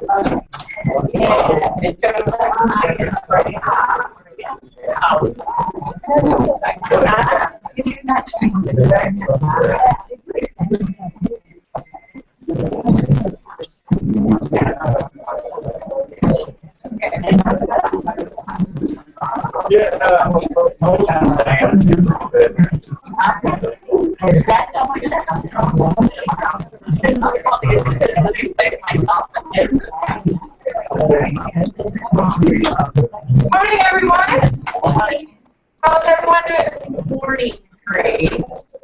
Morning, everyone. How's everyone doing this morning? Great.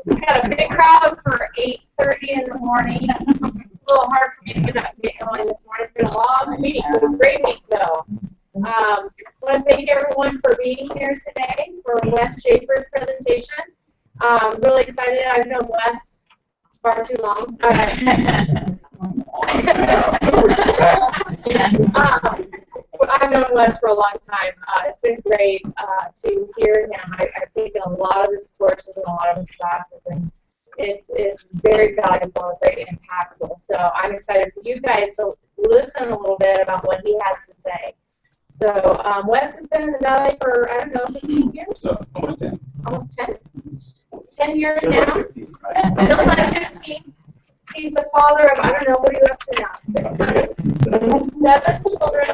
We got a big crowd for 8:30 in the morning. It's a little hard for me to get going this morning. It's been a long week. It was a great week, though. I want to thank everyone for being here today for Wes Schaeffer's presentation. Really excited. I've known Wes far too long. I've known Wes for a long time. It's been great to hear him. I've taken a lot of his courses and a lot of his classes, and it's very valuable and very impactful. So I'm excited for you guys to listen a little bit about what he has to say. So Wes has been in the Valley for, I don't know, 15 years? Almost 10. Almost 10? 10 years now? 15, right? 15. He's the father of, I don't know, what are you up to now? 7 children.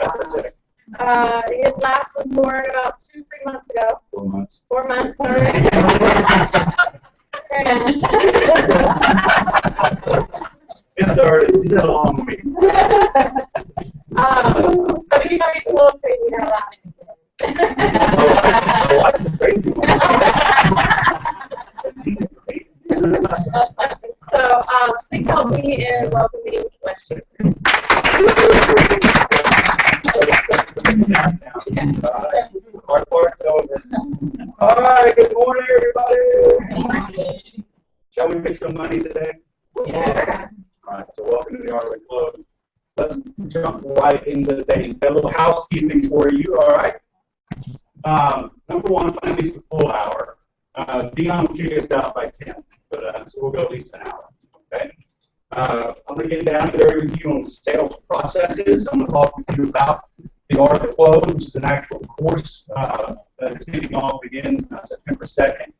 His last was born about 2-3 months ago. 4 months. 4 months, all right. It's a long week. So you know he's a little crazy now Oh, that's the crazy one. So please help me in welcoming Wes Schaeffer. Our part's over. All right, good morning, everybody. Shall we make some money today? Yeah. All right, so welcome to the Art of the Close. Let's jump right into the day. Got a little housekeeping for you, all right? Number one, plan at least a full hour. Dion will kick us out by 10, but so we'll go at least an hour, okay? I'm going to get down there with you on sales processes. I'm going to talk with you about the Art of the Close. It's an actual course that is kicking off again September 2nd.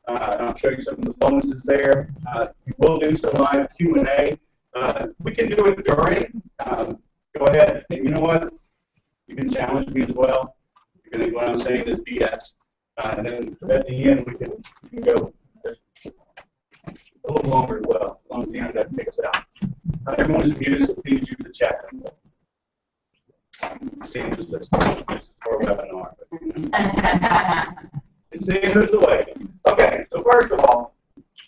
And I'll show you some of the bonuses there. We will do some live Q&A. We can do it during. Go ahead. And you know what? You can challenge me as well. You can think what I'm saying is BS. And then at the end, we can go a little longer as well, as long as the end doesn't take us out. Everyone is muted, so please use the chat. Seeing this is for a webinar. And seeing who's awake. Okay, so first of all,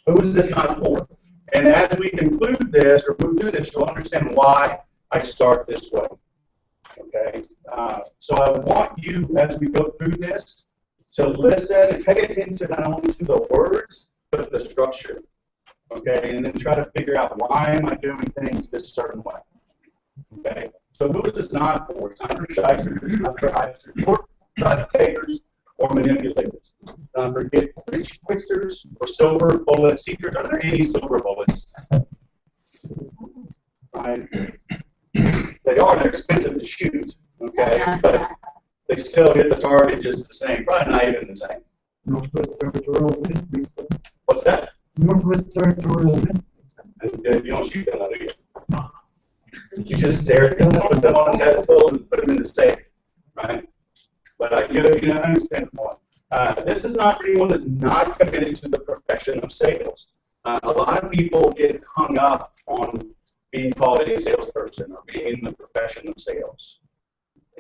who is this not for? And as we conclude this, or move through this, you'll understand why I start this way. Okay? So I want you, as we go through this, to listen and pay attention not only to the words, but the structure. Okay? And then try to figure out why am I doing things this certain way. Okay? So who is this not for? It's not for shysters, not for hysters, or try takers, or manipulators. Forget rich twisters or silver bullet seekers. Are there any silver bullets? Right? They're expensive to shoot, okay? But they still hit the target just the same. Probably not even the same. Northwest Territorial Wind. What's that? Northwest Territorial Wind. You don't shoot them, do you? You just stare at them, put them on a pedestal, and put them in the safe, right? But you understand the point. This is not for anyone that's not committed to the profession of sales. A lot of people get hung up on being called a salesperson or being in the profession of sales.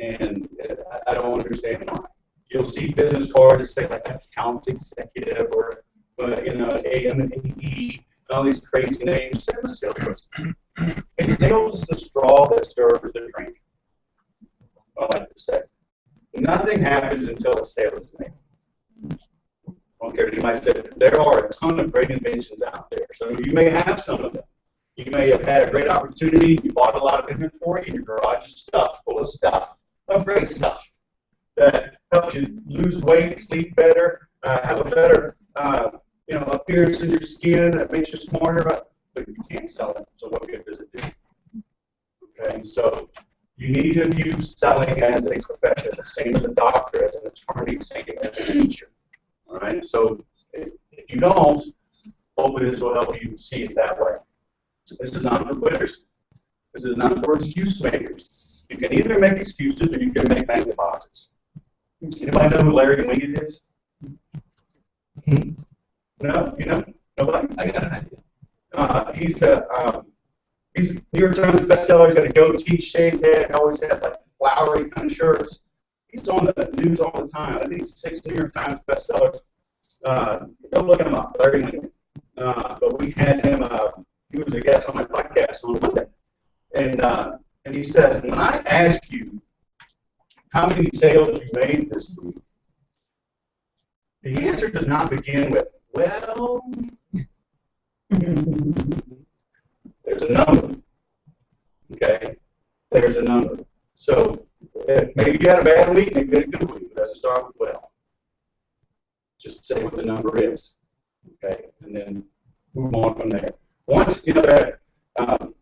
And I don't understand why. You'll see business cards that say like account executive or AM and AE, and all these crazy names. I'm a salesperson. And sales is the straw that stirs the drink. I like to say. Nothing happens until a sale is made. I don't care what you might say. There are a ton of great inventions out there. So you may have some of them. You may have had a great opportunity. You bought a lot of inventory, and your garage is stuffed full of stuff, of great stuff that helps you lose weight, sleep better, have a better appearance in your skin. That makes you smarter. But you can't sell it. So what good does it do? Okay, so You need to view selling as a profession, the same as a doctor, as an attorney, same as a teacher. All right? So if you don't, hopefully this will help you see it that way. So this is not for quitters. This is not for excuse makers. You can either make excuses or you can make bank deposits. Anybody know who Larry Wing is? No? You know? Nobody? I got an idea. He's New York Times bestseller. He's got a goatee, shaved head, always has like flowery kind of shirts. He's on the news all the time. I think 6 New York Times bestsellers. Go look him up, Larry Wing. But we had him. He was a guest on my podcast on Monday, and he says, when I ask you how many sales you made this week, the answer does not begin with, well, there's a number. Okay? There's a number. So maybe you had a bad week, maybe you had a good week. It doesn't start with well. Just say what the number is. Okay? And then move on from there. Once you know that, I'm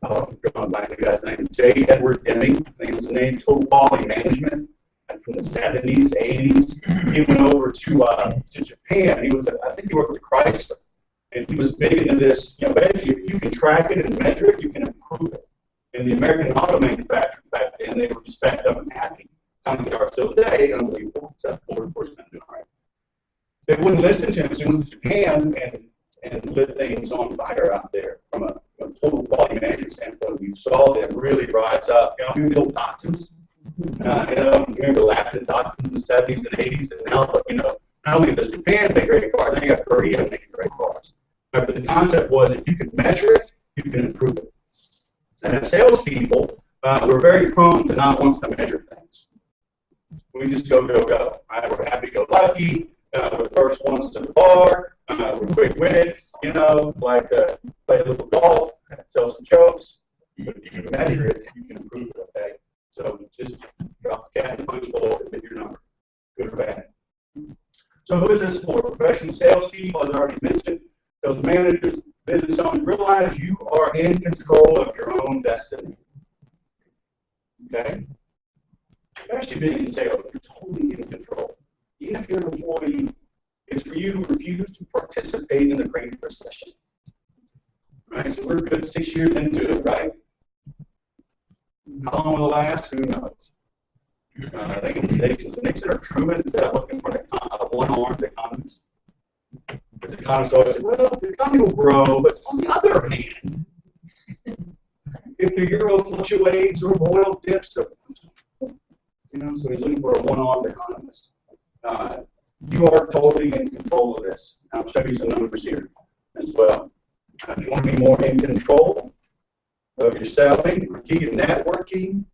going back to the guy's name, J. Edward Deming. I think it was named Total Quality Management. And from the 70s, 80s, he went over to Japan. I think he worked with Chrysler. And he was big into this, basically if you can track it and measure it, you can improve it. And the American auto manufacturers back then, they were respect up and happy. How many are still today? Unbelievable. Except Ford, of course, been doing all right. They wouldn't listen to him, so he went to Japan and lit things on fire out there from a total quality management standpoint. You saw them really rise up. Remember the old Datsuns? Remember Lapton Datsuns in the 70s and 80s? And now, not only does Japan make great cars, they got Korea making great cars. But the concept was if you can measure it, you can improve it. And as salespeople, we're very prone to not want to measure things. We just go, go, go. Right? We're happy-go-lucky. We're first ones to the bar. We're quick-witted, like play a little golf, tell some jokes. But if you can measure it, you can improve it, okay? So just drop the cat in the punch bowl and hit your number, good or bad. So who is this for? Professional salespeople, as I already mentioned. Those managers, business owners, realize you are in control of your own destiny. Okay? Especially being in sales, you're totally in control. Even if you're an employee, it's for you to refuse to participate in the Great Recession. Right? So we're a good 6 years into it, right? How long will it last? Who knows? I think it was Nixon or Truman instead of looking for one-armed economist. But the economists always say, well, the economy will grow, but on the other hand, if the euro fluctuates or oil dips, so he's looking for a one-armed economist. You are totally in control of this. I'll show you some numbers here as well. If you want to be more in control of your selling, or key to networking,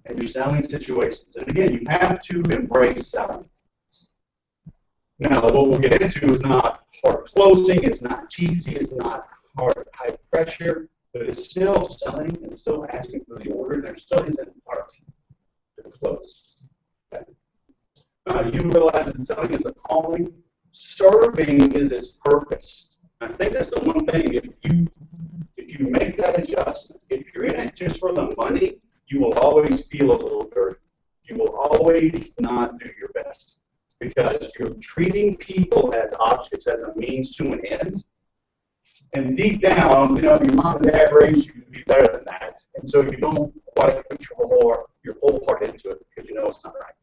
and your selling situations. And again, you have to embrace selling. Now, what we'll get into is not hard closing, it's not cheesy, it's not hard high pressure, but it's still selling, it's still asking for the order, there still isn't art to close. Okay. You realize that selling is a calling, serving is its purpose. I think that's the one thing, if you make that adjustment, if you're in it just for the money, you will always feel a little dirty. You will always not do your best because you're treating people as objects, as a means to an end. And deep down, your mom and dad raised you to be better than that. And so you don't quite put your whole heart into it because you know it's not right.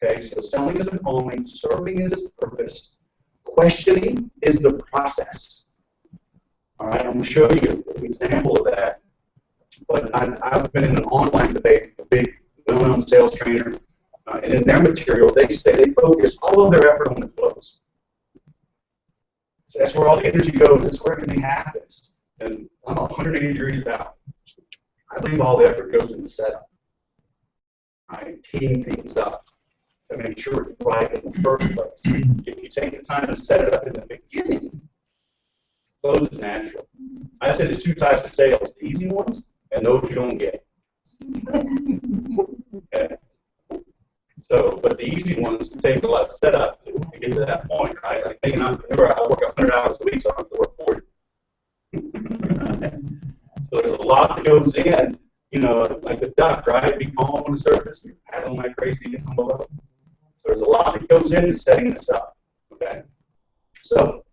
Okay, so selling is a calling, serving is its purpose, questioning is the process. All right, I'm going to show you an example of that. But I've been in an online debate with a big, well-known sales trainer, and in their material, they say they focus all of their effort on the close. So that's where all the energy goes. That's where everything happens. And I'm 180 degrees out. I believe all the effort goes in the setup. Right? Teeing things up to make sure it's right in the first place. If you take the time to set it up in the beginning, close is natural. I say there's two types of sales, the easy ones and those you don't get. Okay. So, but the easy ones take a lot of setup to get to that point, right? Like being an entrepreneur, I work 100 hours a week, so I don't have to work 40. So there's a lot that goes in you know, like the duck, right? Be calm on the surface, you're paddling like crazy down below. So there's a lot that goes into setting this up, okay? So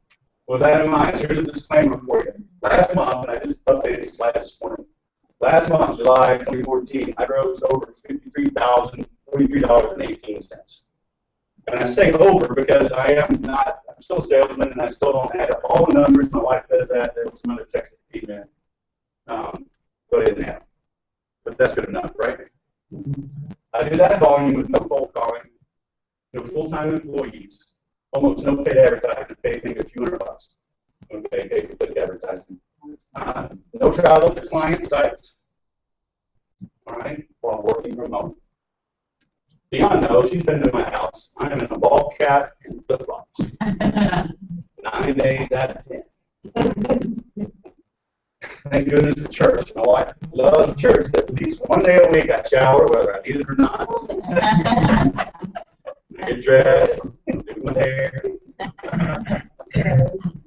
with that in mind, here's a disclaimer for you. Last month, and I just updated this slide this morning. Last month, July 2014, I grossed over $43,043.18. And I say over because I'm still a salesman and I still don't add up all the numbers. My wife does that. There was some other checks that came in. But I didn't have. But that's good enough, right? I did that volume with no cold calling, no full-time employees, almost no paid advertising, paid maybe a few $100. Okay, paid for click advertising. No travel to client sites, all right, while working remote. Beyond those, she's been to my house. I am in a ball cap and flip-flops. 9 days out of 10. Thank goodness for church. My wife loves church. At least one day a week I shower, whether I need it or not. I get dressed, do my hair.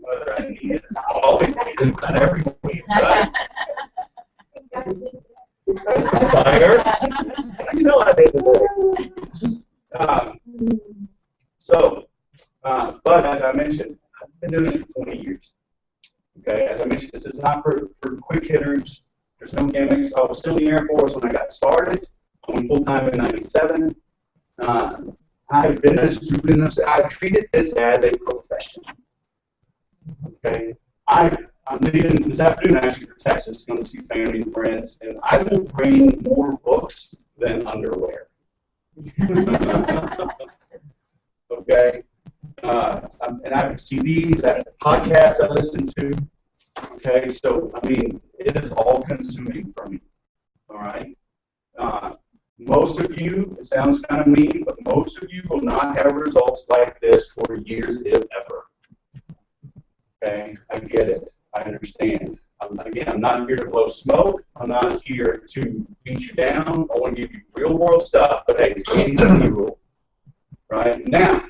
Whether I need it, I always need it, not every week. Right? Fire. You know I did it. But as I mentioned, I've been doing it for 20 years. Okay, as I mentioned, this is not for quick hitters. There's no gimmicks. I was still in the Air Force when I got started. I went full-time in '97. I've been a student. I've treated this as a profession. Okay, I'm leaving this afternoon actually for Texas, going to see family and friends, and I will bring more books than underwear. Okay, and I have CDs, I have podcasts I listen to. Okay, so I mean, it is all consuming for me. All right. Most of you, it sounds kind of mean, but most of you will not have results like this for years, if ever. Okay, I get it. I understand. Again, I'm not here to blow smoke. I'm not here to beat you down. I want to give you real world stuff, but hey, safety is the rule. Right? Now,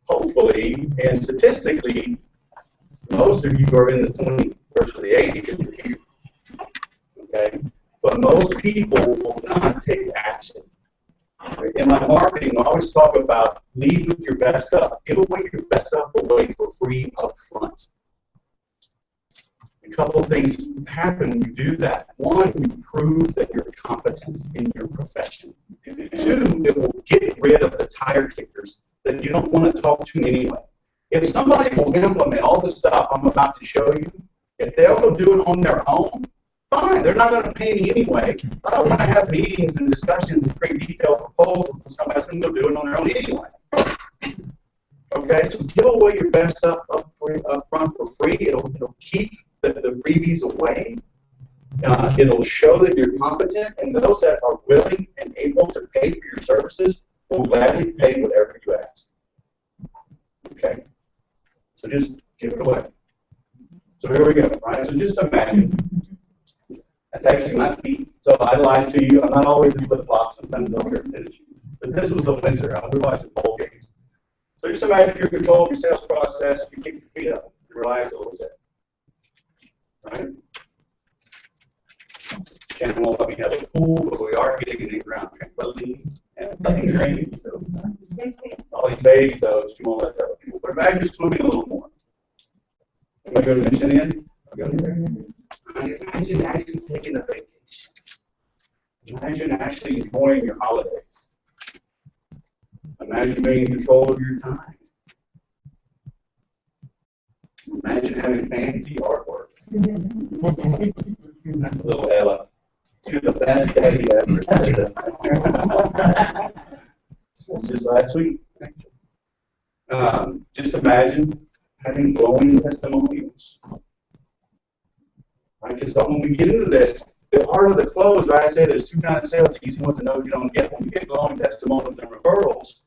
hopefully and statistically, most of you are in the 20s versus the 80s of you. Okay? But most people will not take action. In my marketing, I always talk about lead with your best stuff. Give away your best stuff away for free up front. A couple of things happen when you do that. One, you prove that you're competent in your profession. Two, it will get rid of the tire kickers that you don't want to talk to anyway. If somebody will implement all the stuff I'm about to show you, if they'll go do it on their own, fine. They're not going to pay me anyway. I don't want to have meetings and discussions and create detailed proposals and somebody's going to go do it on their own anyway. Okay, so give away your best stuff up front for free. It'll keep the freebies away. It'll show that you're competent, and those that are willing and able to pay for your services will gladly pay whatever you ask. Okay, so just give it away. So here we go, right? So just imagine. That's actually my feet. So I lied to you. I'm not always in flip-flops. Sometimes I'll wear tennis shoes. But this was the winter. We're watching bowl games. So just imagine you're controlling your sales process. You kick your feet up. You relax a little bit. Right? Shannon won't let me have a pool, but we are getting in the ground tranquility and playing rain. So all these babies, so she won't let that pool. But imagine you're swimming a little more. Am I going to mention in? Imagine actually taking a vacation. Imagine actually enjoying your holidays. Imagine being in control of your time. Imagine having fancy artwork. That's a little Ella. You're the best daddy ever. That's just last week. Just imagine having glowing testimonials. Right? Because when we get into this, the art of the close, right? I say there's two kinds of sales: the easy ones to know you don't get. When you get glowing testimonials and referrals,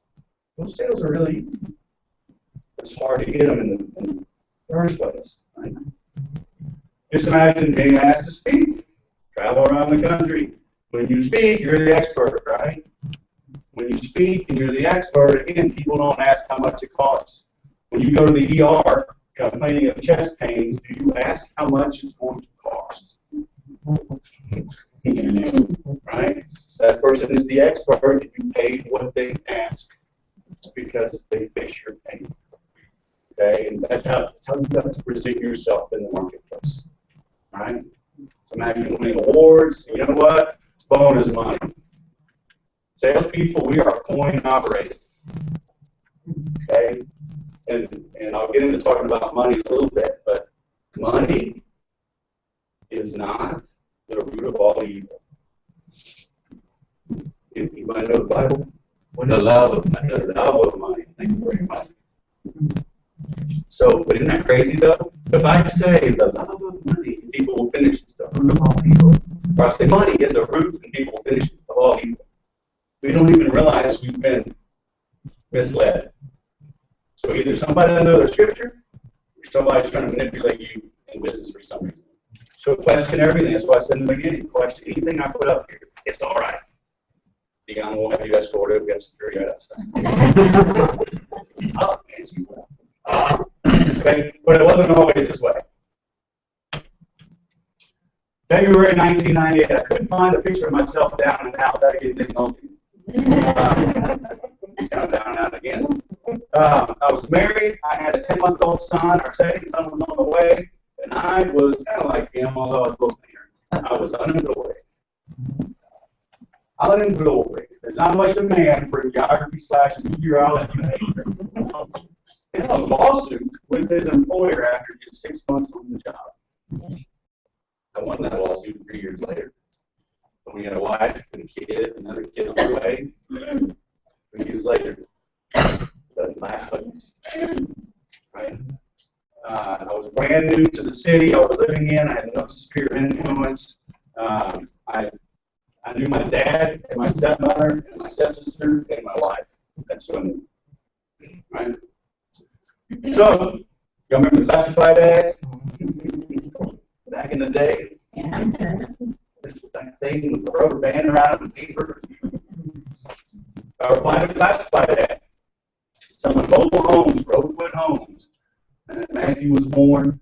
those sales are really easy. It's hard to get them in the first place. Right? Just imagine being asked to speak, travel around the country. When you speak, you're the expert, right? When you speak and you're the expert, again, people don't ask how much it costs. When you go to the ER complaining of chest pains, do you ask how much it's going to cost? Right? That person is the expert if you paid what they ask because they face your pain. Okay? And that's how you have to present yourself in the marketplace. Right? Imagine winning awards. You know what? Bonus money. Salespeople, we are coin operated. Okay? And I'll get into talking about money a little bit, but money is not the root of all evil. You might know the Bible. The love of money. The love of money. Thank you very much. So, but isn't that crazy though? If I say the love of money, people will finish the root of all evil. Or I say money is the root, and people will finish of all evil. We don't even realize we've been misled. So either somebody doesn't know their scripture, or somebody's trying to manipulate you in business for some reason. So question everything. That's why I said in the beginning. Question anything I put up here. It's all right. Dion will have you escorted. We have security outside. Oh, man, she's left. Okay, but it wasn't always this way. February 1998, I couldn't find a picture of myself down and out. That again didn't help you. Down and out again. I was married. I had a 10-month-old son. Our second son was on the way. And I was kind of like him, although I was both here. I was unemployed. Unemployed. There's not much demand for a geography/meteorology major. And a lawsuit with his employer after just 6 months on the job. I won that lawsuit 3 years later. And we had a wife and a kid, another kid on the way. 3 years later. Doesn't laugh like this. Right? I was brand new to the city I was living in. I had no sphere of influence. I knew my dad and my stepmother and my stepsister and my wife. That's what I knew. Right? So, y'all remember classified ads? Back in the day? This thing with the rubber band around the paper. I replied to a classified ad. Selling mobile homes, Rosewood Homes. And Matthew was born.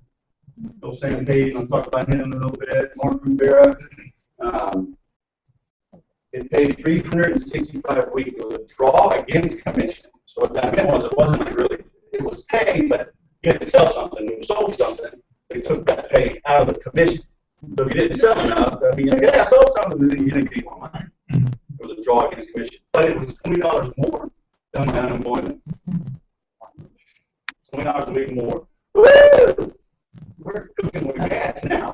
Bill Sam Page, I'll talk about him in a little bit. Mark Rivera. It paid $365 a week. It was a draw against commission. So what that meant was it wasn't like really, it was pay, but you had to sell something. When you sold something, they took that pay out of the commission. So if you didn't sell enough, I mean, like, yeah, I sold something, but then you didn't get any more money. It was a draw against commission. But it was $20 more than my unemployment. $20 a week more. Woo! We're cooking with gas now.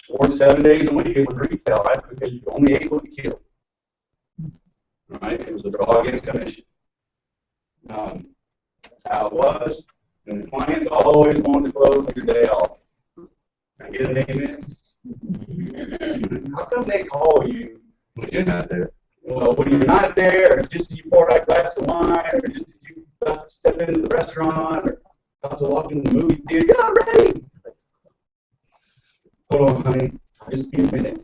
Work 7 days a week with retail, right? Because you only ate what you killed. Right? It was a draw against commission. That's how it was. And the clients always wanted to close their day off. Can I get an amen? How come they call you when you're not there? Well, when you're not there, or just as you pour out a glass of wine, or just as you step into the restaurant, or about to walk in the movie theater, you're not ready. Hold on, honey. Just be a minute.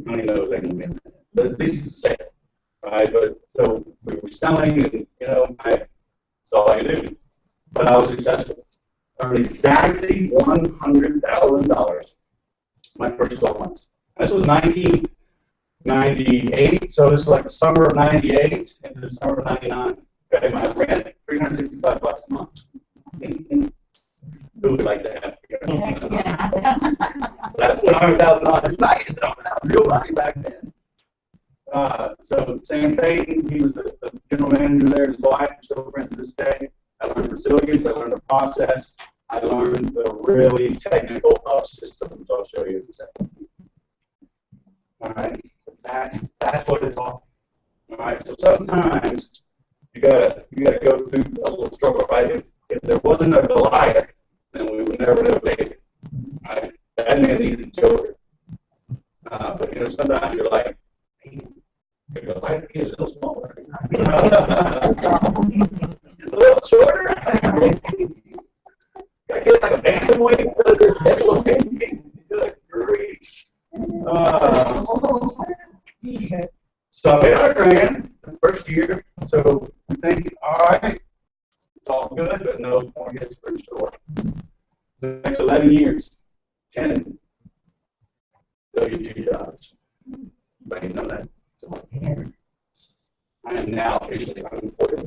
Honey knows ain't a minute. But at least it's safe. Right? But so we were selling, and that's all I could do. But I was successful. Earned exactly $100,000 my first 12 months. This was 1998, so this was like the summer of '98 into the summer of '99. Okay, my rent, $365 a month. Who would like to have? That's $100,000 nice. Real money back then. So Sam Payton, he was the general manager there. His wife, we're still friends to this day. I learned resilience. I learned the process. I learned the really technical up systems. I'll show you in a second. All right, that's what it's all. All right, so sometimes you gotta go through a little struggle, right? If there wasn't a Goliath, then we would never have made it. Right? That man needed children. But sometimes you're like, man, the Goliath is a little smaller. Just a little shorter. I get like a bantamweight for this heavyweight king. You're like, great. So I made $100,000 the first year. So we think, all right, it's all good, but no mortgage for sure. The next 11 years, and W2 jobs. But you know that. So, I am now officially unemployed.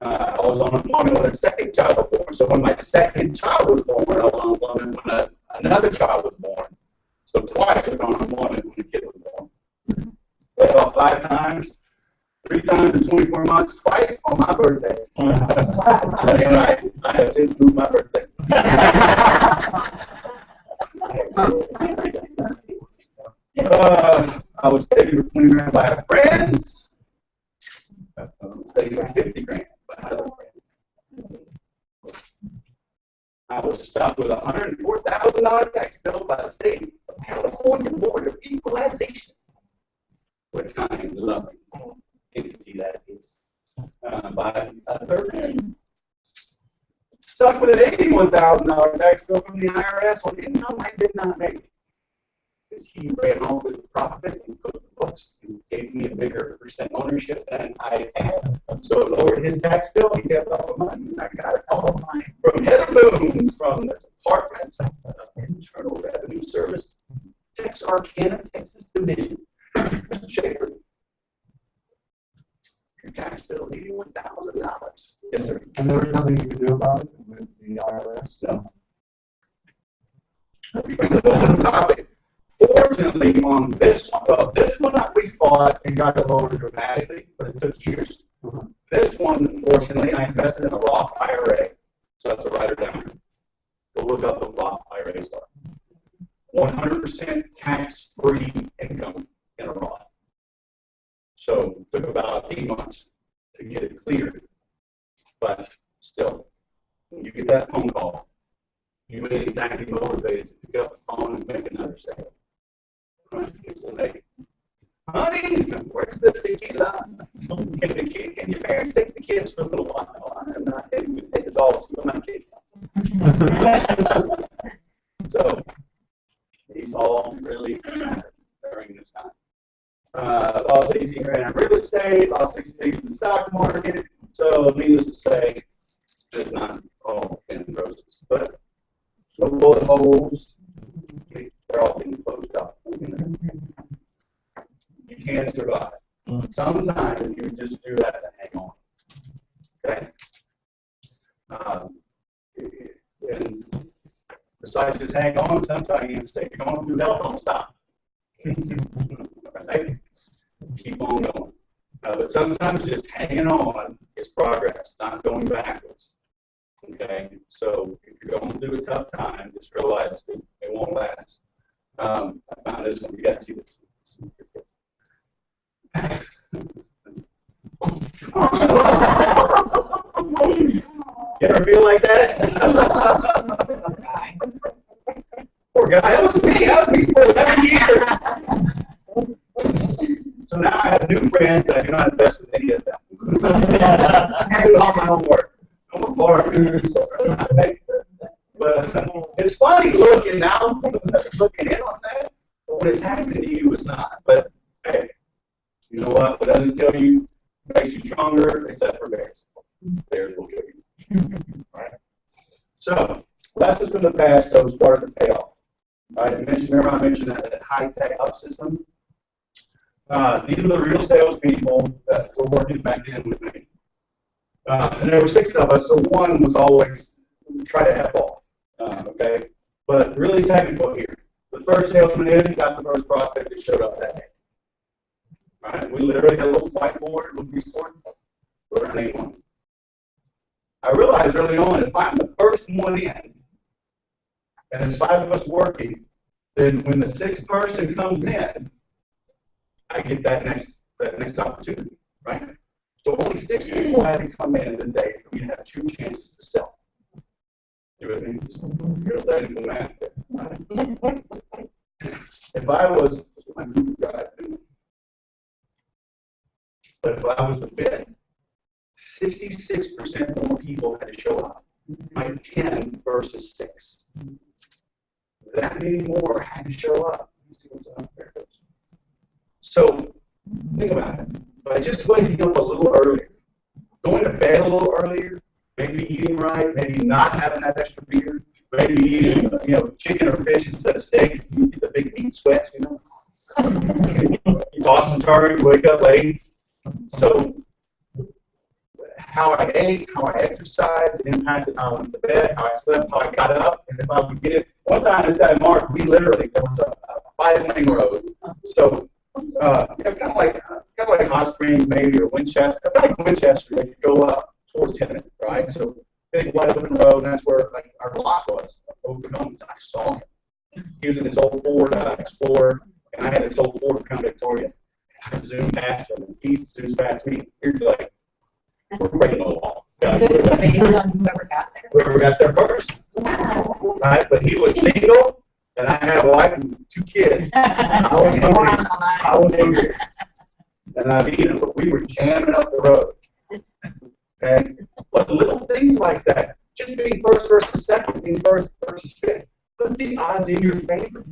I was on unemployment when a second child was born. So when my second child was born, I was on unemployment when another child was born. So twice I was on unemployment when the kid was born. Laid off 5 times, 3 times in 24 months, twice on my birthday. That's right. I have been through my birthday. I was taken for 20 grand by a friend. I was taken for 50 grand by another friend. I was stopped with a $104,000 tax bill by the state of California Board of Equalization, which I am loving. You can see that is by a third man. Stuck with an $81,000 tax bill from the IRS on income I did not make. Because he ran all his profit and put the books and gave me a bigger percent ownership than I had. So it lowered his tax bill. He kept all the money. And I got all the money from Heather Boone from the Department of Internal Revenue Service, Texarkana, Texas Division. Mr. Schaeffer, your tax bill is $81,000. Yes, sir. And there was nothing you could do about it with the IRS? No. Topic. Fortunately, on this one we fought and got it lowered dramatically, but it took years. This one, fortunately, I invested in a Roth IRA. So that's a writer down. Go look up the Roth IRA stuff. 100% tax-free income in a Roth. So it took about 8 months to get it cleared. But still, when you get that phone call, you ain't exactly motivated to pick up the phone and make another sale. It's like, honey, where's the tequila? Can your parents take the kids for a little while? I'm not taking you take the dogs to my kids. So these all really matter during this time. Lost 18 grand in real estate, lost 16 in the stock market. So needless to say, it's not all in roses, but no bullet holes. They're all being closed up. You can survive. Sometimes you just do that to hang on. Okay? And besides just hang on, sometimes you can say, you're going through hell, don't stop. Right? Keep on going. But sometimes just hanging on is progress, not going backwards. Okay? So if you're going through a tough time, just realize it won't last. I found this one. You got to see this. You ever feel like that? Poor guy. That was me. That was me for 11 years. So now I have new friends. I do not invest with any of them. I do all my own work. I'm a farmer. But it's funny looking now, looking in on that. But when it's happening to you, it's not. But hey, you know what? What doesn't kill you makes you stronger, except for bears. Bears will kill you. All right. So lessons from the past, so started to pay off. All right. Remember I mentioned that high-tech up system. These are the real salespeople that were working back then with me. And there were 6 of us, so one was always try to have off. Okay, but really technical here. The first salesman in got the first prospect that showed up that day. All right, we literally had a little whiteboard, a little report, put our name on it. I realized early on if I'm the first one in, and there's 5 of us working, then when the 6th person comes in, I get that next opportunity, right? So only 6 people had to come in the day for me to have 2 chances to sell. You know what I mean? You're letting the math there. If I was, my new guy, but if I was the fifth, 66% more people had to show up. Like 10 versus 6. That many more had to show up. So think about it. By just waking up a little earlier, going to bed a little earlier, maybe eating right, maybe not having that extra beer, maybe eating, chicken or fish instead of steak. You get the big meat sweats, You toss and turn, you wake up late. So how I ate, how I exercised, it impacted how I went to bed, how I slept, how I got up, and if I would get it. One time I said, Mark, there was a 5-lane road. So kind of like Hot Springs maybe, or Winchester. I feel like Winchester, as you go up towards Henry, right? So big wide open road, and that's where like our block was. I saw him. He was in his old Ford Explorer, and I had this old Ford Crown Victoria. I zoomed past him, and he zoomed past me. You're like, we're breaking the wall. So it's based on whoever got there. Whoever got there first. Right? But he was single, and I had a wife and 2 kids. I was hungry. And I beat him, but we were jamming up the road. Okay? But little things like that, just being first versus second, being first versus fifth, put the odds in your favor.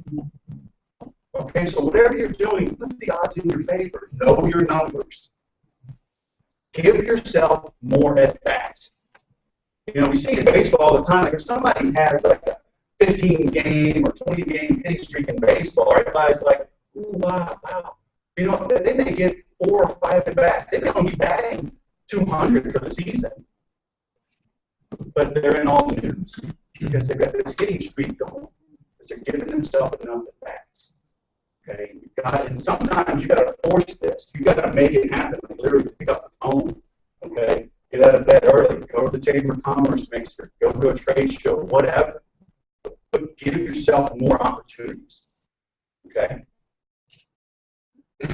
Okay, so whatever you're doing, put the odds in your favor. Know your numbers. Give yourself more at bats. We see in baseball all the time, like if somebody has like a 15-game or 20-game hitting streak in baseball, everybody's like, ooh, wow. They may get 4 or 5 at bats. They may only be batting 200 for the season. But they're in all the news because they've got this hitting streak going. Because they're giving themselves enough at bats. Okay, and sometimes you got to force this. You got to make it happen. Like literally pick up the phone. Okay, get out of bed early. Go to the Chamber of Commerce, go to a trade show, whatever. But give yourself more opportunities. Okay,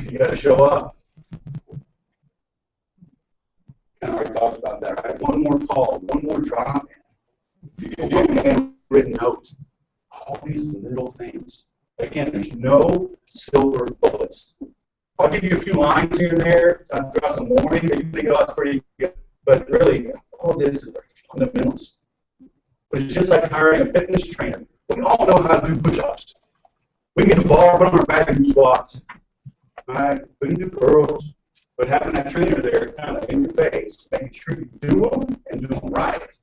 you got to show up. I already talked about that. Right? One more call, one more drop in, one handwritten note. All these little things. Again, there's no silver bullets. I'll give you a few lines here and there throughout the morning that you think, oh, that's pretty good. But really, all this is fundamentals. But it's just like hiring a fitness trainer. We all know how to do push-ups. We can get a bar, put on our back, and do squats. All right? We can do curls. But having that trainer there kind of in your face, making sure you do them and do them right,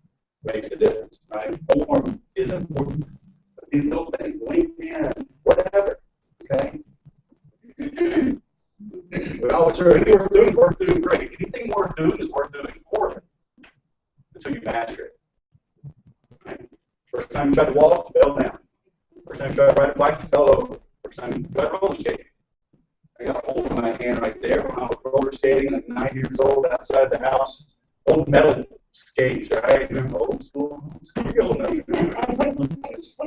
makes a difference. Right? Form is important. These little things, LinkedIn, whatever, okay? We always hear anything worth doing great. Anything worth doing is worth doing poorly until you master it. Right? First time you try to walk, you fell down. First time you try to ride a bike, you fell over. First time you try to roller skate. I got a hole in my hand right there when I was roller skating at 9 years old outside the house. Old metal skates, right? Old school.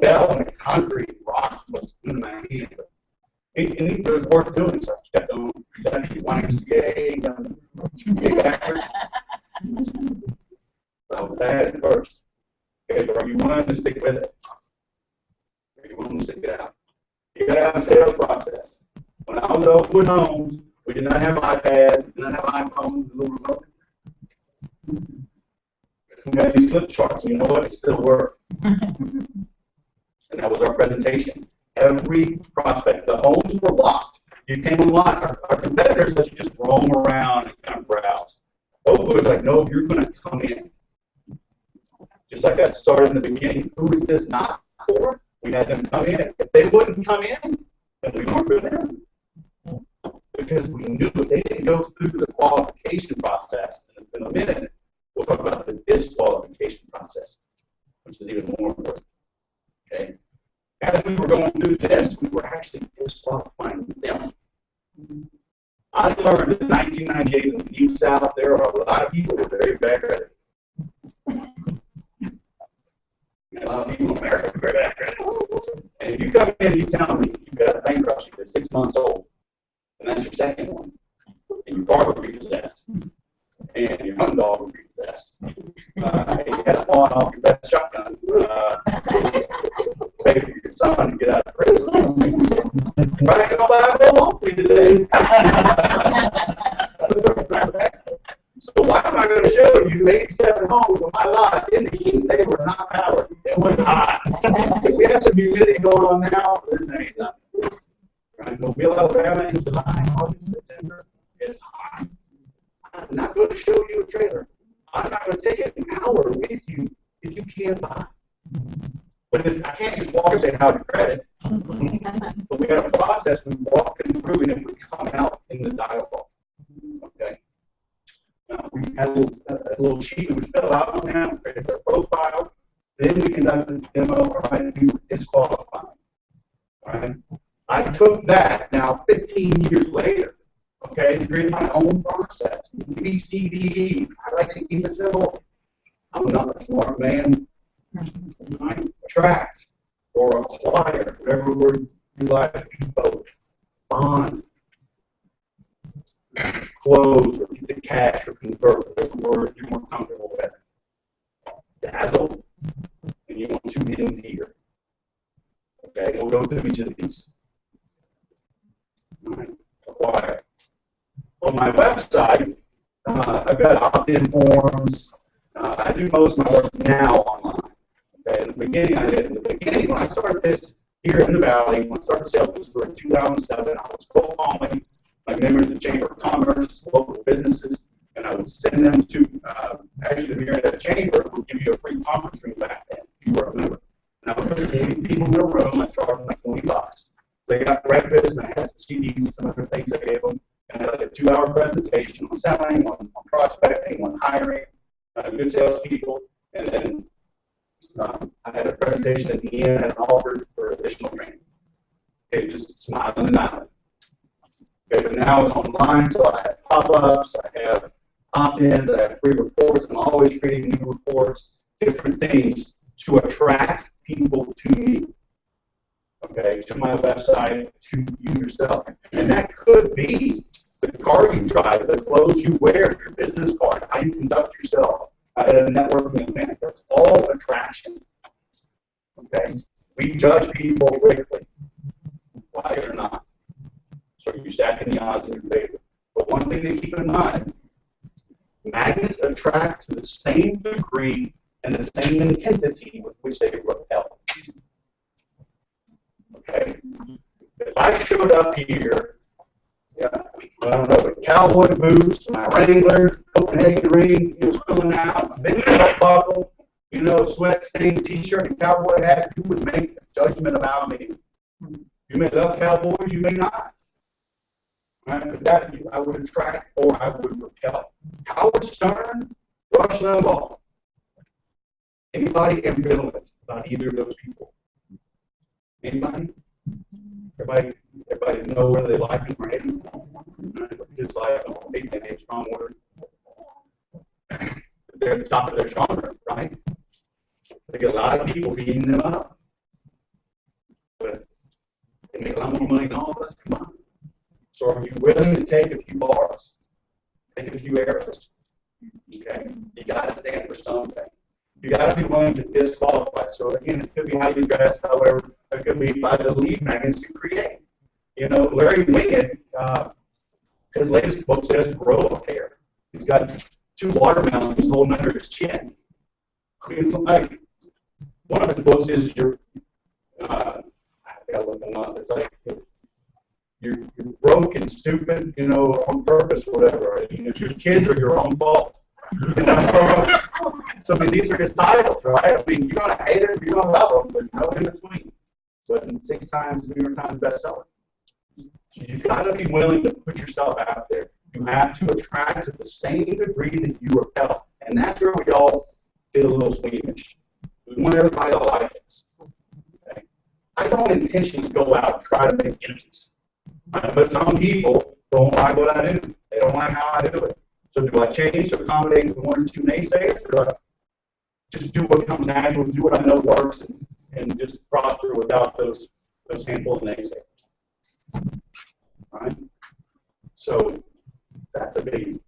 Fell on the concrete rock was in my hand. It was worth doing, so I kept on YMCA, big backwards. So bad at first. Okay, but are you willing to stick with it? Are you willing to stick it out? You got to have a sales process. When I was at Oakwood Homes, we did not have iPads, we did not have iPhones, a little remote. We had these flip charts, and you know what? It still worked. And that was our presentation. Every prospect, the homes were locked. You came online. Our competitors let you just roam around and kind of browse. Oakwood was like, no, you're going to come in. Just like that started in the beginning. Who is this not for? We had them come in. If they wouldn't come in, then we weren't for them. Because we knew they didn't go through the qualification process. And in a minute, we'll talk about the disqualification process, which is even more important. Okay? As we were going through this, we were actually disqualifying them. I learned in 1998 in the Deep South, there are a lot of people who are very bad at it. A lot of people in America are very bad at it. And if you come in and you tell me you've got a bankruptcy that's 6 months old, and that's your second one, and your car will be repossessed, and your hunting dog will be repossessed, and you had to pawn off your best shotgun, pay for your son to get out of prison. Right? I'll buy a whole home for you today. So why am I going to show you 87 homes on my lot in the heat? They were not powered. It was hot. If we have some humidity going on now, this ain't nothing. Right? Mobile, Alabama in July, August, September, it's hot. I'm not going to show you a trailer. I'm not going to take an hour with you if you can't buy. But I can't just walk and say, how to credit. But we got a process we walk them through, and it would come out in the dialogue. Okay. We had a little sheet we would fill out on that, create their profile. Then we conducted the demo, all right, and we were disqualified. All right. I took that now 15 years later, okay, to create my own process. B, C, D, E. I like to keep it simple. I'm not a smart man. I attract or acquire, whatever word you like to use, both. Bond, close, or get the cash, or convert, whatever word you're more comfortable with. Dazzle, and you want to get into here. Okay, we'll go through each of these. All right. Acquire. On my website, I've got opt-in forms. I do most of my work now online. Okay, in the beginning, I did. In the beginning, when I started this here in the Valley, when I started sales this for in 2007, I was cold calling my members of the Chamber of Commerce, local businesses, and I would send them to, actually the mayor of that chamber would give you a free conference room back then, if you were a member. And I would put 40 people in a room, I charged them like $20. They got breakfast, and I had some CDs and some other things I gave them. And I had like a 2-hour presentation on selling, on prospecting, on hiring, good salespeople, and then I had a presentation at the end and an offer for additional training. Okay, just smiling and nodding. Okay, but now it's online, so I have pop-ups, I have opt-ins, I have free reports. I'm always creating new reports, different things to attract people to me. Okay, to my website, to you yourself. And that could be the car you drive, the clothes you wear, your business card, how you conduct yourself at a networking event. That's all attraction. Okay? We judge people quickly, like it or not. So you're stacking the odds in your favor. But one thing to keep in mind, magnets attract to the same degree and the same intensity with which they repel. Okay? If I showed up here, I don't know, with cowboy boots, my Wrangler, Copenhagen ring, it was pulling out, a big belt buckle, sweat-stained T-shirt and cowboy hat, you would make a judgment about me. You may love cowboys, you may not. Right? But that I would attract or I would repel. Howard Stern, Rush Limbaugh. Anybody ambivalent about either of those people? Anybody? Everybody know whether they like him or hate him? Dislike them, hate them, a strong word. They're at the top of their genre, right? They get a lot of people beating them up. But they make a lot more money than all of us combined. So are you willing to take a few bars? Take a few arrows? Okay? You got to stand for something. You got to be willing to disqualify. So again, it could be how you dress, however, it could be by the lead magnets you create. Larry Wingett, his latest book says grow a pair. He's got 2 watermelons holding under his chin. It's like, one of his books is I gotta look them up. It's like, you're broke and stupid, on purpose, whatever. Your kids are your own fault. So these are his titles, right? You're going to hate it, you're going to love them, there's no in between. But 6 times New York Times bestseller. So you've got to be willing to put yourself out there. You have to attract to the same degree that you repel. And that's where we all get a little squeamish. We want everybody to like us. Okay? I don't intentionally go out and try to make enemies. But some people don't like what I do. They don't like how I do it. So do I change to accommodate the 1 or 2 naysayers, or do I just do what comes natural, do what I know works, and just prosper without those handful of naysayers? All right? So that's a biggie.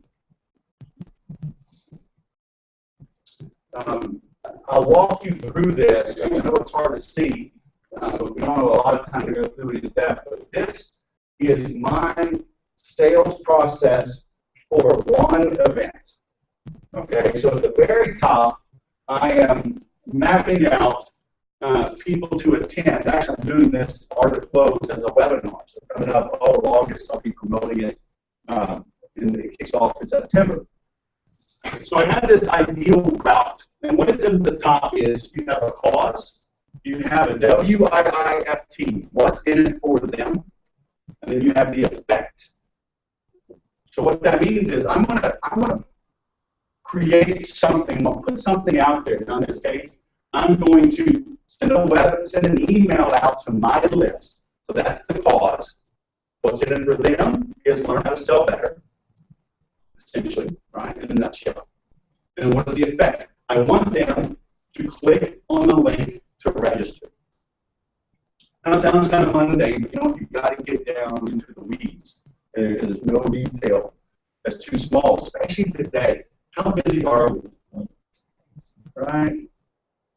I'll walk you through this. I know it's hard to see. We don't have a lot of time to go through it in depth, but this is my sales process for one event. Okay, so at the very top, I am mapping out people to attend. Actually, I'm doing this Art of Close as a webinar. So coming up all of August, I'll be promoting it, and it kicks off in September. So I have this ideal route, and what it says at the top is you have a cause, You have a WIIFT, what's in it for them, and then you have the effect. So what that means is I'm gonna create something, I'm gonna put something out there. In this case, I'm going to send an email out to my list. So that's the cause. What's in it for them is learn how to sell better, essentially, right, in a nutshell. And what is the effect? I want them to click on the link to register. Now it sounds kind of mundane, but you've got to get down into the weeds. Because there's no detail that's too small, especially today. How busy are we? Right?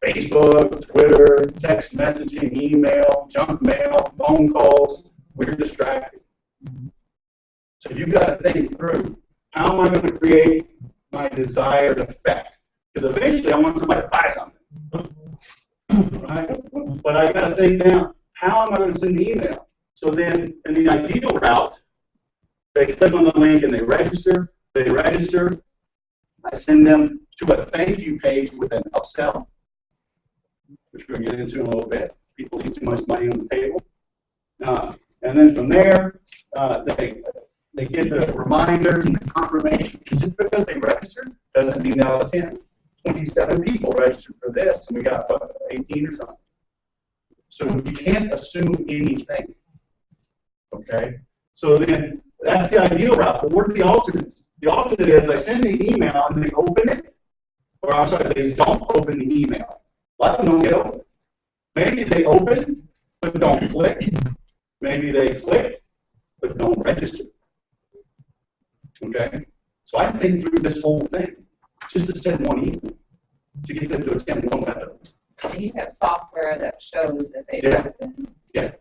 Facebook, Twitter, text messaging, email, junk mail, phone calls. We're distracted. So you've got to think through, how am I going to create my desired effect? Because eventually I want somebody to buy something. Right? But I got to think now, how am I going to send the email? So then, in the ideal route, they click on the link and they register. I send them to a thank you page with an upsell, which we're going to get into in a little bit. People leave too much money on the table. And then from there, they get the reminders and the confirmation. Just because they registered doesn't mean they'll attend. 27 people registered for this, and we got, 18 or something. So you can't assume anything. Okay? So then, that's the ideal route. But what are the alternates? The alternate is I send the email and they open it, or I'm sorry, they don't open the email. A lot of them don't get open. Maybe they open, but don't click. Maybe they click, but don't register. Okay? So I think through this whole thing, just to send one email, to get them to attend one method. And you have software that shows that they Yeah. open. Yeah.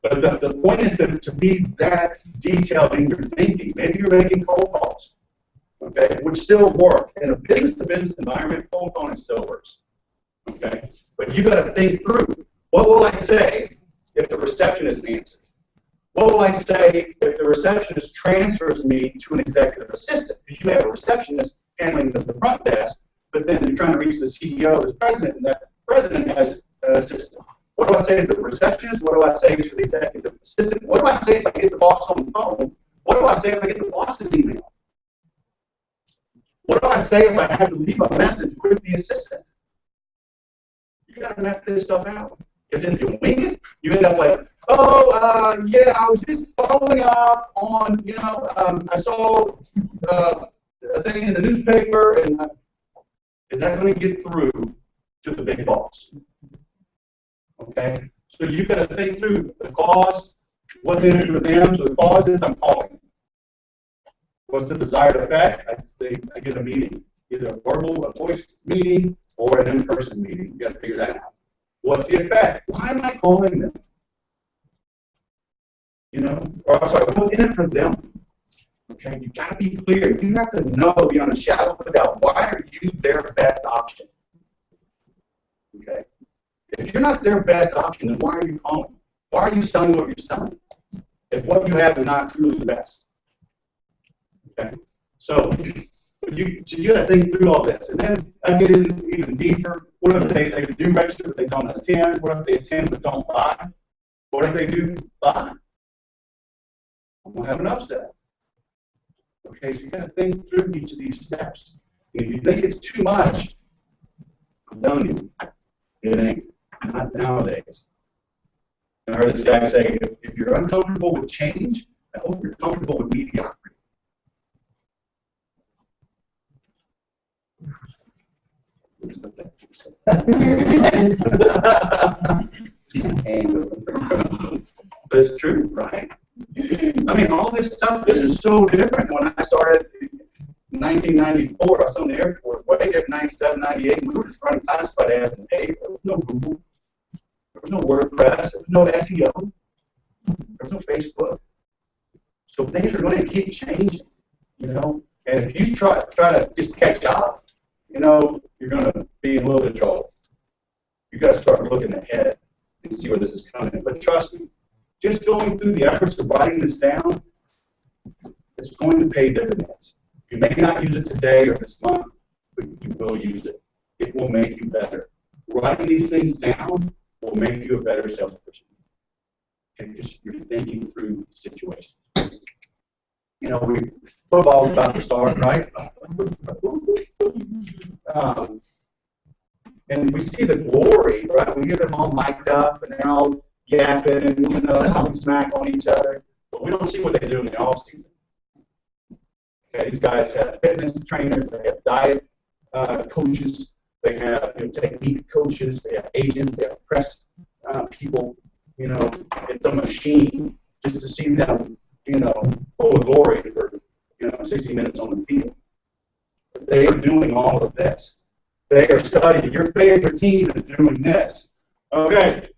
But the point is to be that detailed in your thinking. Maybe you're making cold calls, okay, which still work. In a business-to-business environment, cold calling still works, okay? But you got to think through, what will I say if the receptionist answers? What will I say if the receptionist transfers me to an executive assistant? Because you may have a receptionist handling the front desk, but then you're trying to reach the CEO, the president, and that president has an assistant. What do I say to the receptionist? What do I say to the executive assistant? What do I say if I get the boss on the phone? What do I say if I get the boss's email? What do I say if I have to leave a message with the assistant? You got to map this stuff out. Because if you wing it, you end up like, yeah, I was just following up on, I saw a thing in the newspaper, and is that going to get through to the big boss? Okay, so you've got to think through the cause, what's in it for them. So the cause is I'm calling. What's the desired effect? I get a meeting, either a verbal, a voice meeting, or an in-person meeting. You got to figure that out. What's the effect? Why am I calling them? Or I'm sorry, what's in it for them? Okay, you got to be clear. You have to know beyond a shadow of a doubt, why are you their best option? Okay. If you're not their best option, then why are you calling? Why are you selling what you're selling? If what you have is not truly the best. Okay? So you got to think through all this. And then I get in even deeper. What if they do register but they don't attend? What if they attend but don't buy? What if they do buy? I'm going to have an upset. Okay, so you got to think through each of these steps. And if you think it's too much, I'm telling you, it ain't. Not nowadays. I heard this guy say, if you're uncomfortable with change, I hope you're comfortable with mediocrity. But it's true, right? I mean, all this stuff, this is so different. When I started in 1994, I was on the Air Force, way different, 97, 98, we were just running classified ads in paper. There was no Google. There was no WordPress. There was no SEO. There was no Facebook. So things are going to keep changing, And if you try to just catch up, you're going to be in a little bit of trouble. You've got to start looking ahead and see where this is coming. But trust me, just going through the efforts of writing this down, it's going to pay dividends. You may not use it today or this month, but you will use it. It will make you better. writing these things down will make you a better salesperson. And just you're thinking through the situation. You know, football's about to start, right? And we see the glory, right? We get them all mic'd up and they're all yapping and, you know, talking smack on each other. But we don't see what they do in the off season. Okay, these guys have fitness trainers, they have diet coaches, they have technique coaches, they have agents, they have press people. You know, it's a machine just to see them, you know, full of glory for, 60 minutes on the field. But they are doing all of this. They are studying. Your favorite team is doing this. Okay.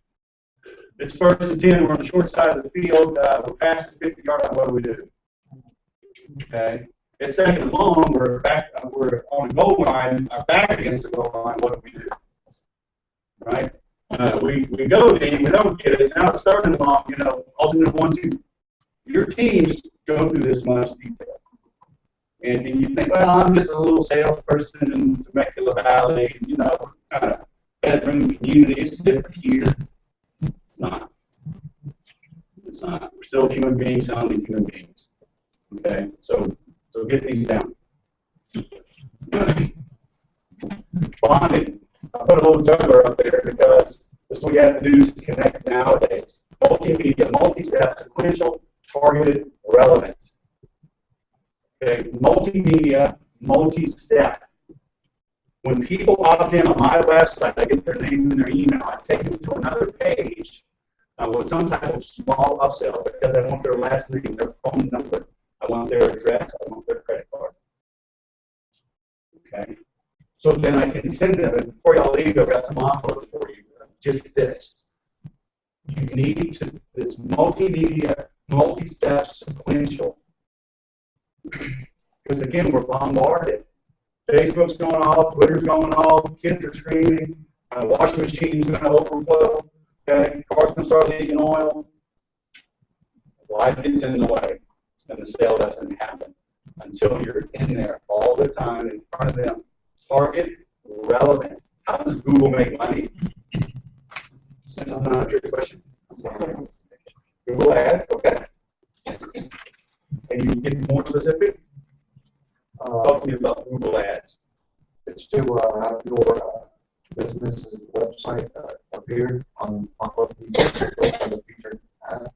It's 1st and 10. We're on the short side of the field. We're past the 50-yard line. What do we do? Okay. It's 2nd and long. We're on the goal line. Our back against the goal line. What do we do? Right? We go deep. We don't get it. Now it's 3rd and long. Alternate 1-2. Your teams go through this much detail. And you think, well, I'm just a little salesperson in Temecula Valley, kind of bedroom community. It's different here. It's not. It's not. We're still human beings, sounding human beings. Okay? So get these down. Bonding. I put a little juggler up there because that's what we have to do to connect nowadays. Multimedia, multi-step, sequential, targeted, relevant. Okay, multimedia, multi-step. When people opt in on my website, I get their name and their email. I take them to another page with some type of small upsell because I want their last name, their phone number, I want their address, I want their credit card. Okay, so then I can send them, and before y'all leave, I've got some offers for you. Just this. You need this multimedia, multi-step, sequential. Because again, we're bombarded. Facebook's going off, Twitter's going off, kids are screaming, washing machine's going to overflow, okay, cars going to start leaking oil. Life gets in the way, and the sale doesn't happen until you're in there all the time in front of them. Target, relevant. How does Google make money? That's not a trick question. Google ads, okay. And you get more specific? Talk to me about Google Ads. It's to have your business's website appear on what the featured ad.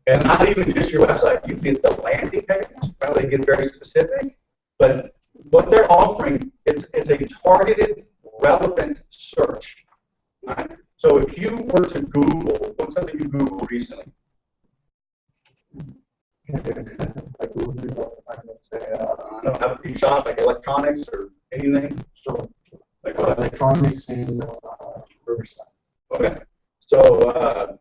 And not even just your website. Usually it's the landing page. Well, they get very specific. But what they're offering is a targeted, relevant search. Right? So if you were to Google, what's something you Googled recently? Like I would say, I don't know, you shop like electronics or anything? So, Like electronics in Riverside. Okay. So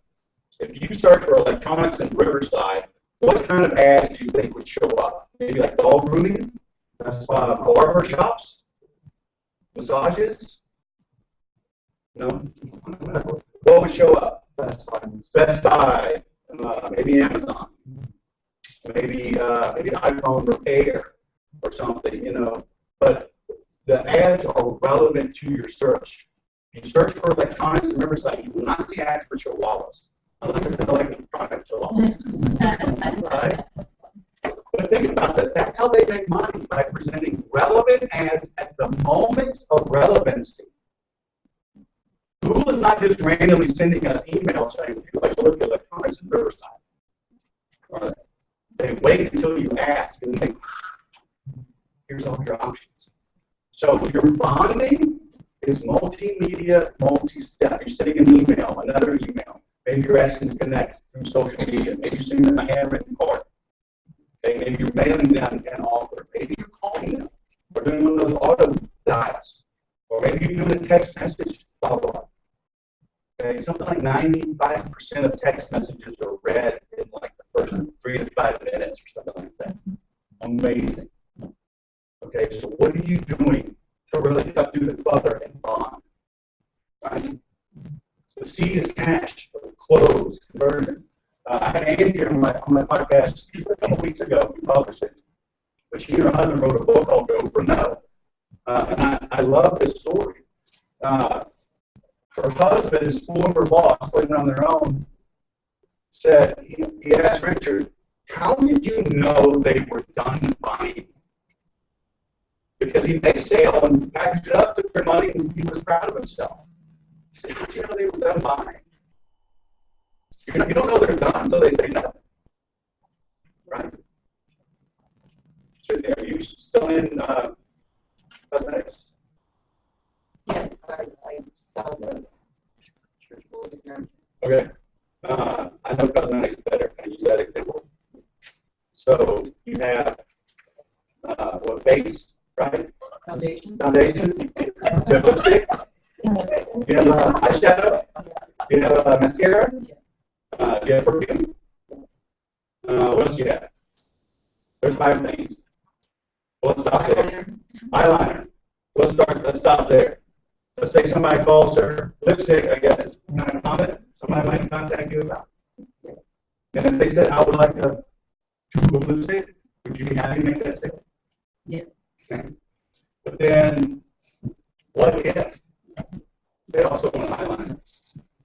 if you search for electronics in Riverside, what kind of ads do you think would show up? Maybe like dog grooming, barber shops, massages? No? What would show up? Best Buy, maybe Amazon. Maybe iPhone repair or something, But the ads are relevant to your search. If you search for electronics in Riverside, you will not see ads for chihuahuas. Unless it's an electronic chihuahua. Right? But think about that. That's how they make money, by presenting relevant ads at the moment of relevancy. Google is not just randomly sending us emails saying, would you like to look at electronics in Riverside? Right? They wait until you ask, and they, here's all your options. So your bonding is multimedia, multi-step. You're sending an email, another email. Maybe you're asking to connect through social media. Maybe you're sending them a handwritten card. Okay, maybe you're mailing them an offer. Maybe you're calling them or doing one of those auto dials. Or maybe you're doing a text message follow-up. Okay, something like 95% of text messages are read in like the first 3 to 5 minutes or something like that. Amazing. Okay, so what are you doing to really cut through the clutter and bond? Right? The C is cash, close, conversion. I had Andy here on my podcast a couple weeks ago. We published it. But she and her husband wrote a book called Go for No. And I love this story. husband, his former boss, living on their own, said, he asked Richard, how did you know they were done buying? Because he made a sale and packaged it up, took their money, and he was proud of himself. He said, how did you know they were done buying? You don't know they're done until they say no. Right? So, are you still in cosmetics? Yes, I saw the church bulletin. Okay. I know cosmetics better. Can I use that example? So you have what, base, right? Foundation. Foundation. You have lipstick. You have eyeshadow. You have mascara. You have perfume. What else do you have? There's 5 things. Well, let's stop there. Eyeliner. Let's stop there. Let's say somebody calls her lipstick, I guess, is kind of common. Somebody might contact you about. And if they said, I would like a tube of lipstick, would you be happy to make that sale? Yes. Okay. But then, what if they also want eyeliner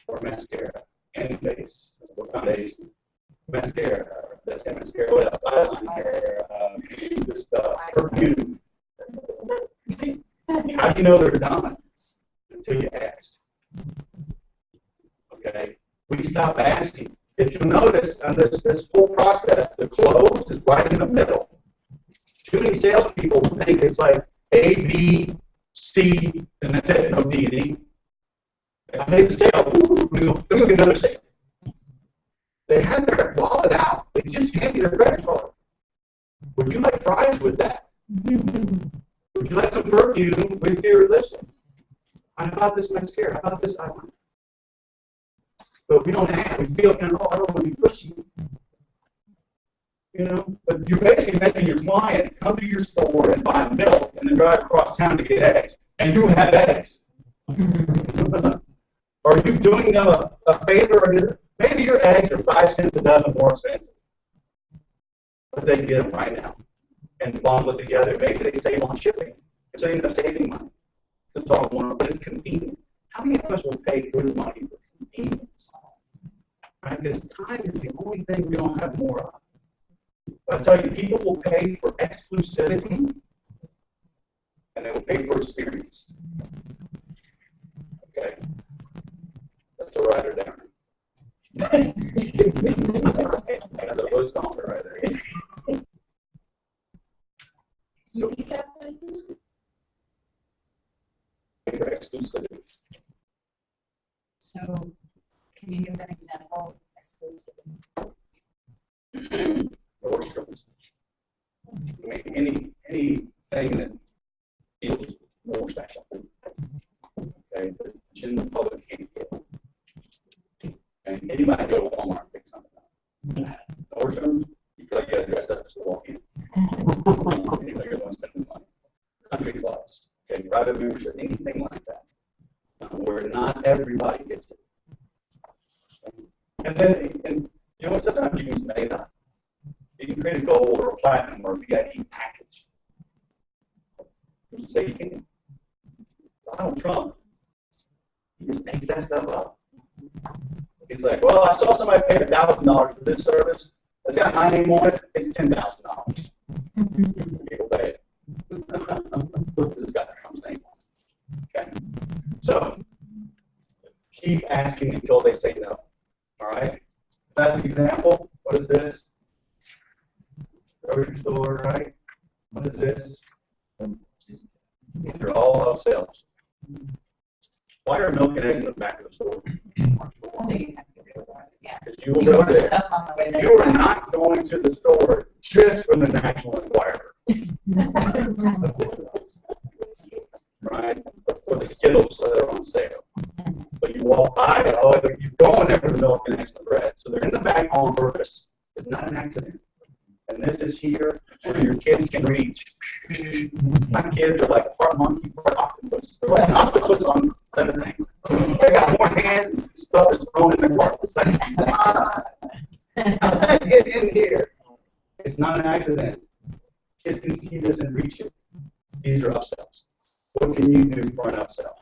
or mascara and base or foundation? Mascara, that's got mascara, what else? Eyeliner, just perfume. How do you know they're done? Until you ask. Okay? We stop asking. If you notice, on this whole process, the close is right in the middle. Too many salespeople think it's like A, B, C, and that's it, no D and E. I made the sale. Ooh, let me get another sale. They had their wallet out. They just gave you their credit card. Would you like fries with that? Would you like some perfume with your lipstick? How about this mascara? How about this eyeliner? But we don't have. We feel kind of, I don't want to be pushy. You know, but you're basically making your client come to your store and buy milk and then drive across town to get eggs. And you have eggs. Are you doing them a favor? Maybe your eggs are 5 cents a dozen more expensive. But they get them right now. And bundle it together. Maybe they save on shipping. So you end up saving money. That's all I want, but it's convenient. How many of us will pay good money for convenience? Right? Because time is the only thing we don't have more of. But I tell you, people will pay for exclusivity, and they will pay for experience. Okay? That's a writer down. That's a voice stomper right there. So, for exclusivity. So, can you give an example of exclusivity? Nordstrom's. I mean, anything that feels more special. Okay, that the general public can't get. And anybody go to Walmart and pick something up. Nordstrom's, you feel like you got to dress up to walk in. Anybody go and spend money. $100. Okay, private membership, anything like that. Where not everybody gets it. And then, you know, sometimes you can make up. You can create a gold or a platinum or a VIP package. You say you can. Donald Trump, he just makes that stuff up. He's like, well, I saw somebody pay $1,000 for this service. It's got my name on it. It's $10,000. People pay it. This has got Trump's name on it. Okay. So keep asking until they say no. All right. That's an example. What is this? Grocery store, right? What is this? These are all upsells. Why are milk and eggs in the back of the store? Because you will go there. You are not going to the store just from the National Enquirer. Right? For the Skittles that are on sale. But you walk by it, oh, you're going there for the milk and eggs and the bread. So they're in the back on purpose. It's not an accident. And this is here where your kids can reach. My kids are like part monkey, part octopus. They're like octopus on everything. They got more hands and stuff is thrown in their cart. It's like, how did I get in here? It's not an accident. Kids can see this and reach it. These are upsells. What can you do for an upsell?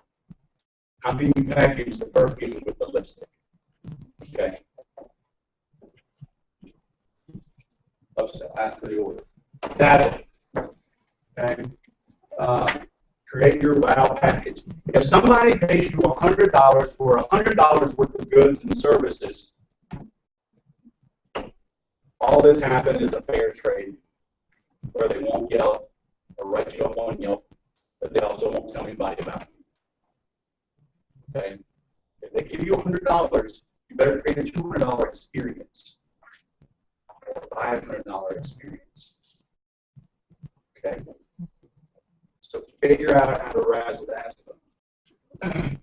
How can you package the perfume with the lipstick? Okay. Upsell, ask for the order. That's it. Okay. Create your wow package. If somebody pays you $100 for $100 worth of goods and services, all this happened is a fair trade where they won't yell or write you up on Yelp, but they also won't tell anybody about it. Okay? If they give you $100, you better create a $200 experience, or a $500 experience. Okay? So figure out how to razzle dazzle them.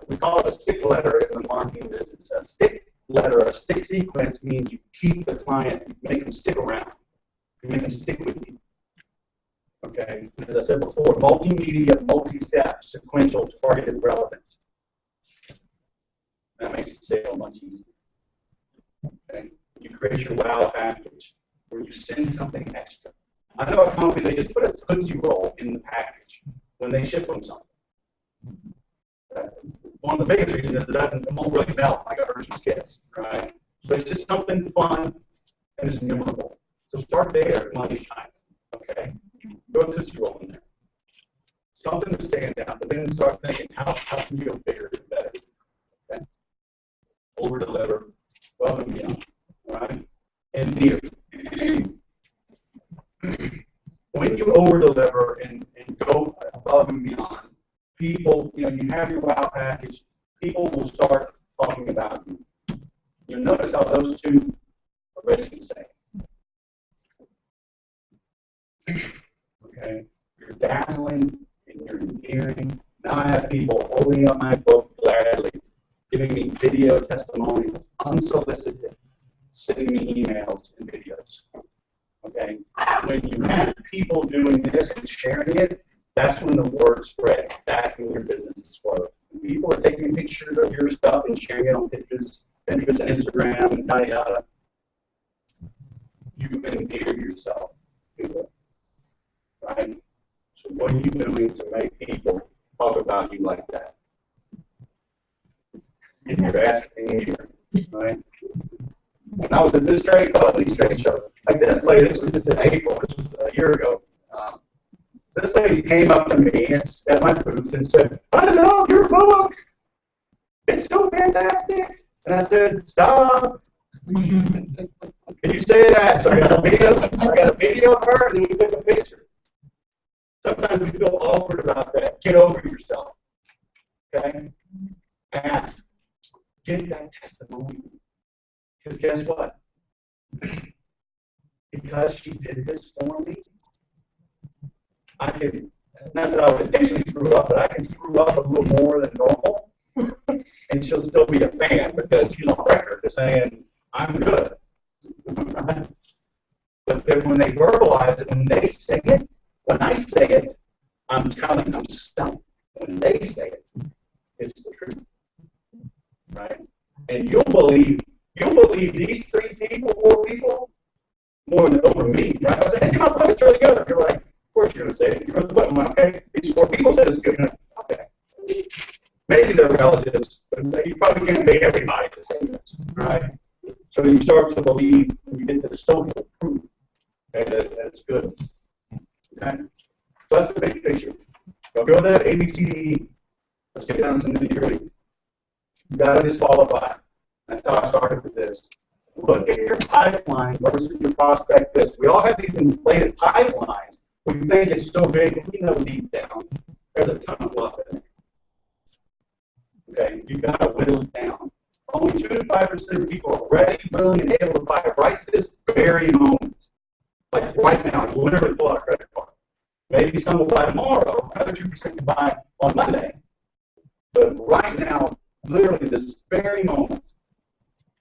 We call it a stick letter in the marketing business. A stick letter, a stick sequence means you keep the client, you make them stick around, you make them stick with you. Okay? As I said before, multimedia, multi-step, sequential, targeted, relevant. That makes the sale much easier. Okay? You create your wow package where you send something extra. I know a company, they just put a Tootsie Roll in the package when they ship them something. One of the biggest reasons is that it won't really melt like a Hershey's Kiss, right? So it's just something fun and it's memorable. So start there at money time, okay? Throw a Tootsie Roll in there. Something to stand out, but then start thinking, how can you go bigger and better? Okay? Over deliver, above and beyond, right? And dear. When you over deliver and go above and beyond, people, you have your wow package, people will start talking about you. You'll notice how those two are basically the same. Okay? You're dazzling and you're endearing. Now I have people holding up my book gladly, giving me video testimonials, unsolicited, sending me emails and videos. Okay? When you have people doing this and sharing it, that's when the word spread. That's when your business is flowing. When people are taking pictures of your stuff and sharing it on Pinterest and Instagram and yada yada, you've endeared yourself to it. Right? So what are you doing to make people talk about you like that? And you're asking here, right? When I was at this trade show, like this lady, this was just in April, this was a year ago. This lady came up to me at my booth and said, "I love your book. It's so fantastic." And I said, "Stop. Can you say that?" So I got a video of her, and then we took a picture. Sometimes we feel awkward about that. Get over yourself. Okay? Ask. Get that testimony. Because guess what? Because she did this for me, I can, not that I would intentionally screw up, but I can screw up a little more than normal, and she'll still be a fan because she's on record saying, "I'm good." But then when they verbalize it, when they say it, when I say it, I'm telling them something. When they say it, it's the truth. Right? And you'll believe these 3 people, 4 people, more than over me. Right? I say, "Hey, my book is really good." You're like, "Of course you're going to say it. You're going to put them, okay, these 4 people said it's good enough." Okay. Maybe they're relatives, but you probably can't make everybody to say this, right? So you start to believe when you get to the social proof, okay, that it's good. Okay? So that's the big picture. Go with that ABCDE. Let's get down to the nitty-gritty. You got to disqualify. That's how I started with this. Look at your pipeline versus your prospect list. We all have these inflated pipelines. We think it's so big, but we know deep down there's a ton of fluff in there. Okay, you've got to whittle it down. Only 2 to 5% of people are ready, willing, and able to buy right this very moment. Like right now, you literally pull out a credit card. Maybe some will buy tomorrow, another 2% will buy on Monday. But right now, literally this very moment,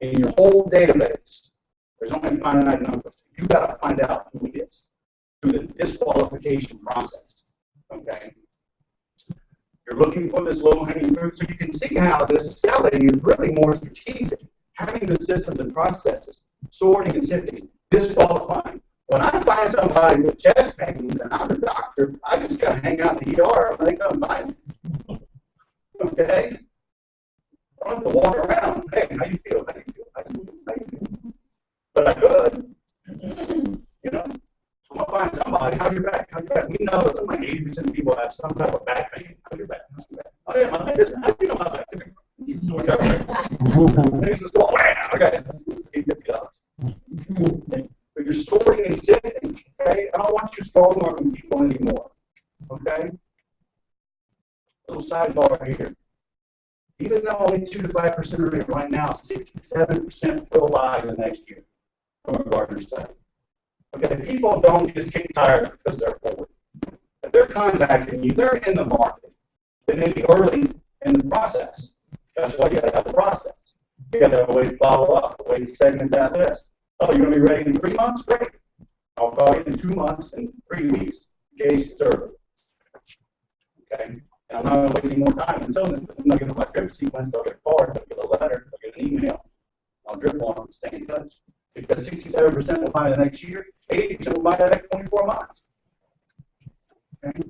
in your whole database, there's only a finite number. You've got to find out who it is through the disqualification process. Okay? You're looking for this low-hanging fruit, so you can see how this selling is really more strategic. Having the systems and processes, sorting and sifting, disqualifying. When I find somebody with chest pains and I'm a doctor, I just got to hang out in the ER and they come by me. Okay? I don't have to walk around. Hey, how you feel? How you feel? How you feel? How you feel? But I could. You know? So I'm going to find somebody. How's your back? How's your back? We know something like 80% of people have some type of back pain. How's your back? How's your back? Oh, yeah, my back is. How do you know my back? Okay. He says, well, wow, okay. But you're sorting and sifting, okay? I don't want you strong-arming people anymore, okay? Little sidebar here. Even though only 2 to 5% are in right now, 67% will lie in the next year from a Gardner study. Okay, people don't just kick tires because they're bored. If they're contacting you, they're in the market. They may be early in the process. That's why you got to have the process. You got to have a way to follow up, a way to segment that list. Oh, you're going to be ready in 3 months? Great. I'll call you in 2 months and 3 weeks. Case served. Okay? And I'm not going to waste any more time until then. I'm not going to my drip sequence. I'll get a card, I'll get a letter, I'll get an email. I'll drip on them, stay in touch. Because 67% will buy the next year, 80% will buy the next 24 months. Okay?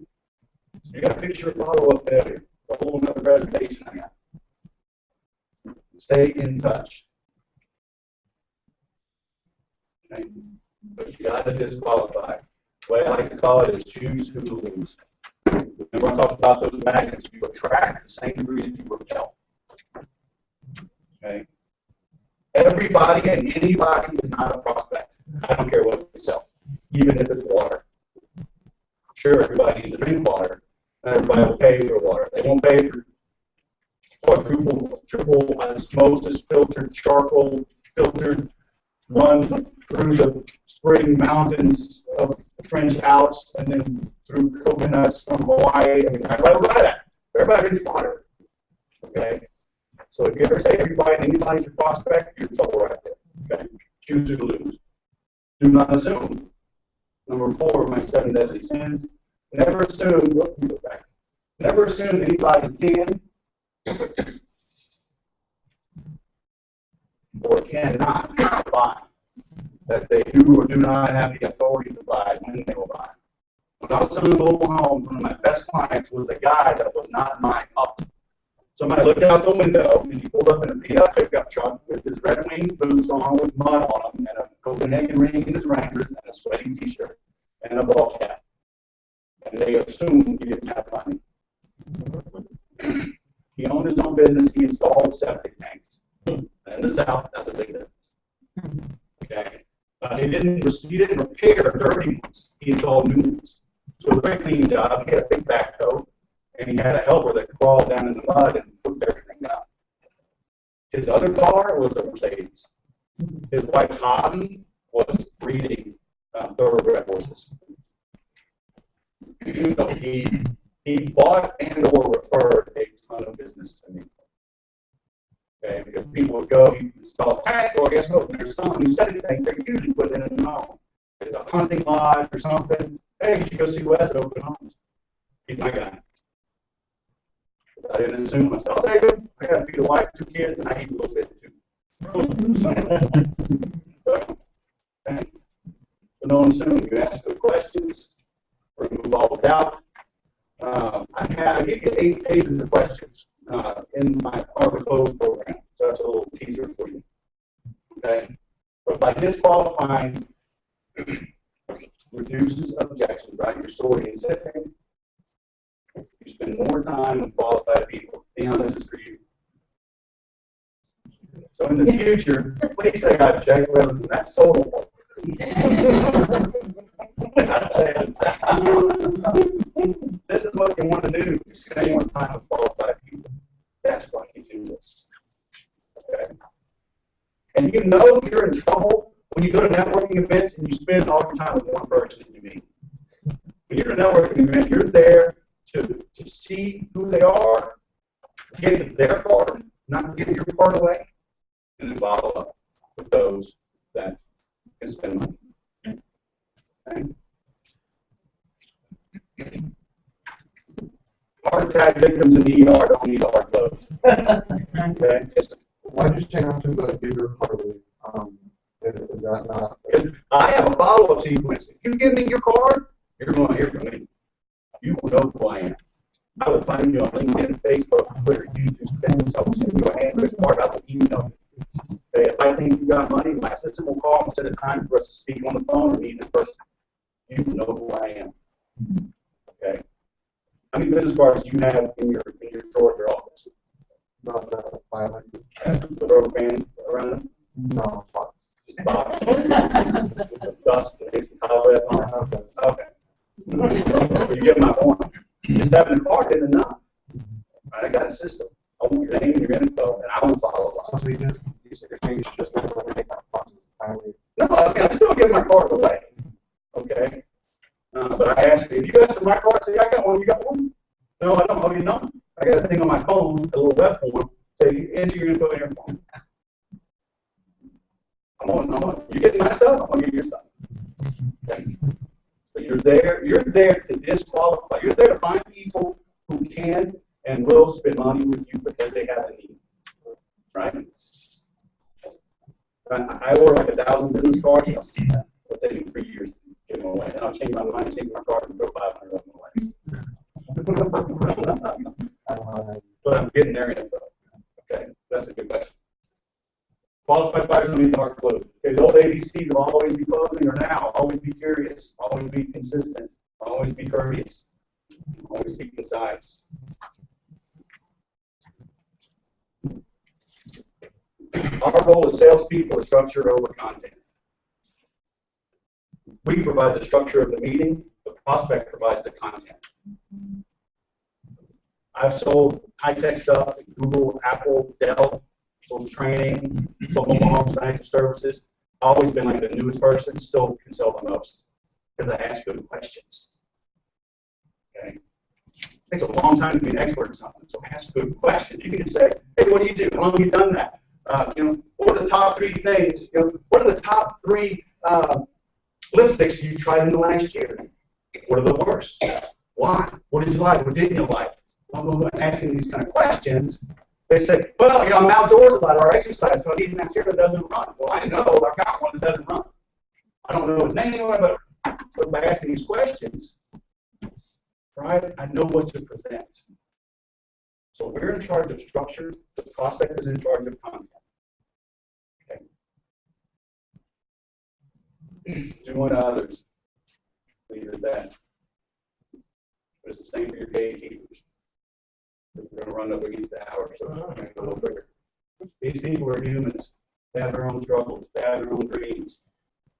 So you got to fix your follow-up failure. A whole other presentation I got. Stay in touch. Okay? But you got to disqualify. The way I like to call it is choose who to lose. Remember I talked about those magnets. You attract the same degree that you repel. Okay? Everybody and anybody is not a prospect. I don't care what you sell, even if it's water. Sure, everybody needs to drink water. Not everybody will pay for water. They won't pay for quadruple, triple osmosis filtered charcoal, filtered, run through the spring mountains of the French Alps and then through coconuts from Hawaii. I mean, everybody will buy that. Everybody drinks water. Okay? So if you ever say everybody and anybody's your prospect, you're in trouble right there. Okay? Choose who to lose. Do not assume. Number 4 of my 7 deadly sins. Never assume. Never assume anybody can or cannot buy. That they do or do not have the authority to buy when they will buy. When I was selling a mobile home, one of my best clients was a guy that was not my up. Somebody looked out the window and he pulled up in a beat-up pickup truck with his red wing boots on with mud on them and a Copenhagen ring in his Wranglers and a sweaty t-shirt and a ball cap. And they assumed he didn't have money. He owned his own business. He installed septic tanks in the South. That was a big difference. Okay. He didn't repair dirty ones. He installed new ones. So the very clean job. He had a big backhoe. And he had a helper that crawled down in the mud and put everything down. His other car was a Mercedes. His wife's hobby was breeding thoroughbred horses. So he bought and or referred a ton of business to me. Okay, because people would go, you install a tank, or guess what? There's someone who said anything, they're usually putting it in a home. It's a hunting lodge or something. Hey, you should go see Wes at open homes. He's my guy. I didn't assume myself. I'll take him. I got to feed a wife, 2 kids, and I eat a little bit too. Okay. So don't assume. You ask good questions, remove all doubt. I give you 8 pages of questions in my Harvard Close program. So that's a little teaser for you. Okay. But by disqualifying, reduces objections, right? You're sorting and sifting. You spend more time with qualified people. Leon, this is for you. So in the future, please say I object. Well, that's total. This is what you want to do. You spend more time with qualified people. That's why you do this. Okay. And you know you're in trouble when you go to networking events and you spend all your time with one person that you meet. When you're at a networking event, you're there to see who they are, get their part, not give your part away, and then follow up with those that can spend money. Okay. Heart attack victims in the ER don't need hard clothes. Okay. Why'd you change on to the bigger part of it? Is that not? I have a follow-up sequence. If you give me your card, you're going to hear from me. You will know who I am. I will find you on LinkedIn, Facebook, Twitter. will send you a handwritten card. I will email you. Okay, if I think you got money, my assistant will call and set a time for us to speak on the phone or meet in person. You know who I am. Okay. How many business cards do you have in your drawer at your office? About 500. The rubber band around them? No, fuck. Just box. Dust and maybe some cobweb on it. Okay. You get my point. Just having a card isn't enough. I got a system. I want your name and your info, and I will follow up. So you said you should just let me take my process timely. No, okay, I still give my card away. Okay? But I asked you, if you asked for my card, say, I got one, you got one? No, I don't. Oh, you don't? I got a thing on my phone, a little web form, say, enter your info in your phone. Come on. You get my stuff, I'm going to get your stuff. Okay? But you're there to disqualify. You're there to find people who can and will spend money with you because they have a need. Right? I order like 1,000 business cards, and I'll see that. It'll take me 3 years to get them away. And I'll change my mind, change my card, and throw 500 of them away. But I'm getting their info. Okay? That's a good question. Qualified buyers don't need dark clothes. Okay, the old ABCs will always be closing or now. Always be curious. Always be consistent. Always be courteous. Always be concise. Our goal as salespeople is structure over content. We provide the structure of the meeting. The prospect provides the content. I've sold high-tech stuff to Google, Apple, Dell, sold training, football moms, financial services. I've always been like the newest person, still can sell the most because I ask good questions. Okay? It takes a long time to be an expert in something, so ask good questions. You can just say, hey, what do you do? How long have you done that? What are the top 3 things? What are the top 3 lipsticks you tried in the last year? What are the worst? Why? What did you like? What didn't you like? Asking these kind of questions, they say, well, I'm outdoors a lot, or I exercise, so I need an answer that doesn't run. Well, I know I've got one that doesn't run. I don't know his name, but by asking these questions, right, I know what to present. So we're in charge of structure. The prospect is in charge of content. Okay. Doing others. Leave it at that. But it's the same for your gatekeepers. We're going to run up against the hour, so we're going to go a little quicker. These people are humans. They have their own struggles. They have their own dreams.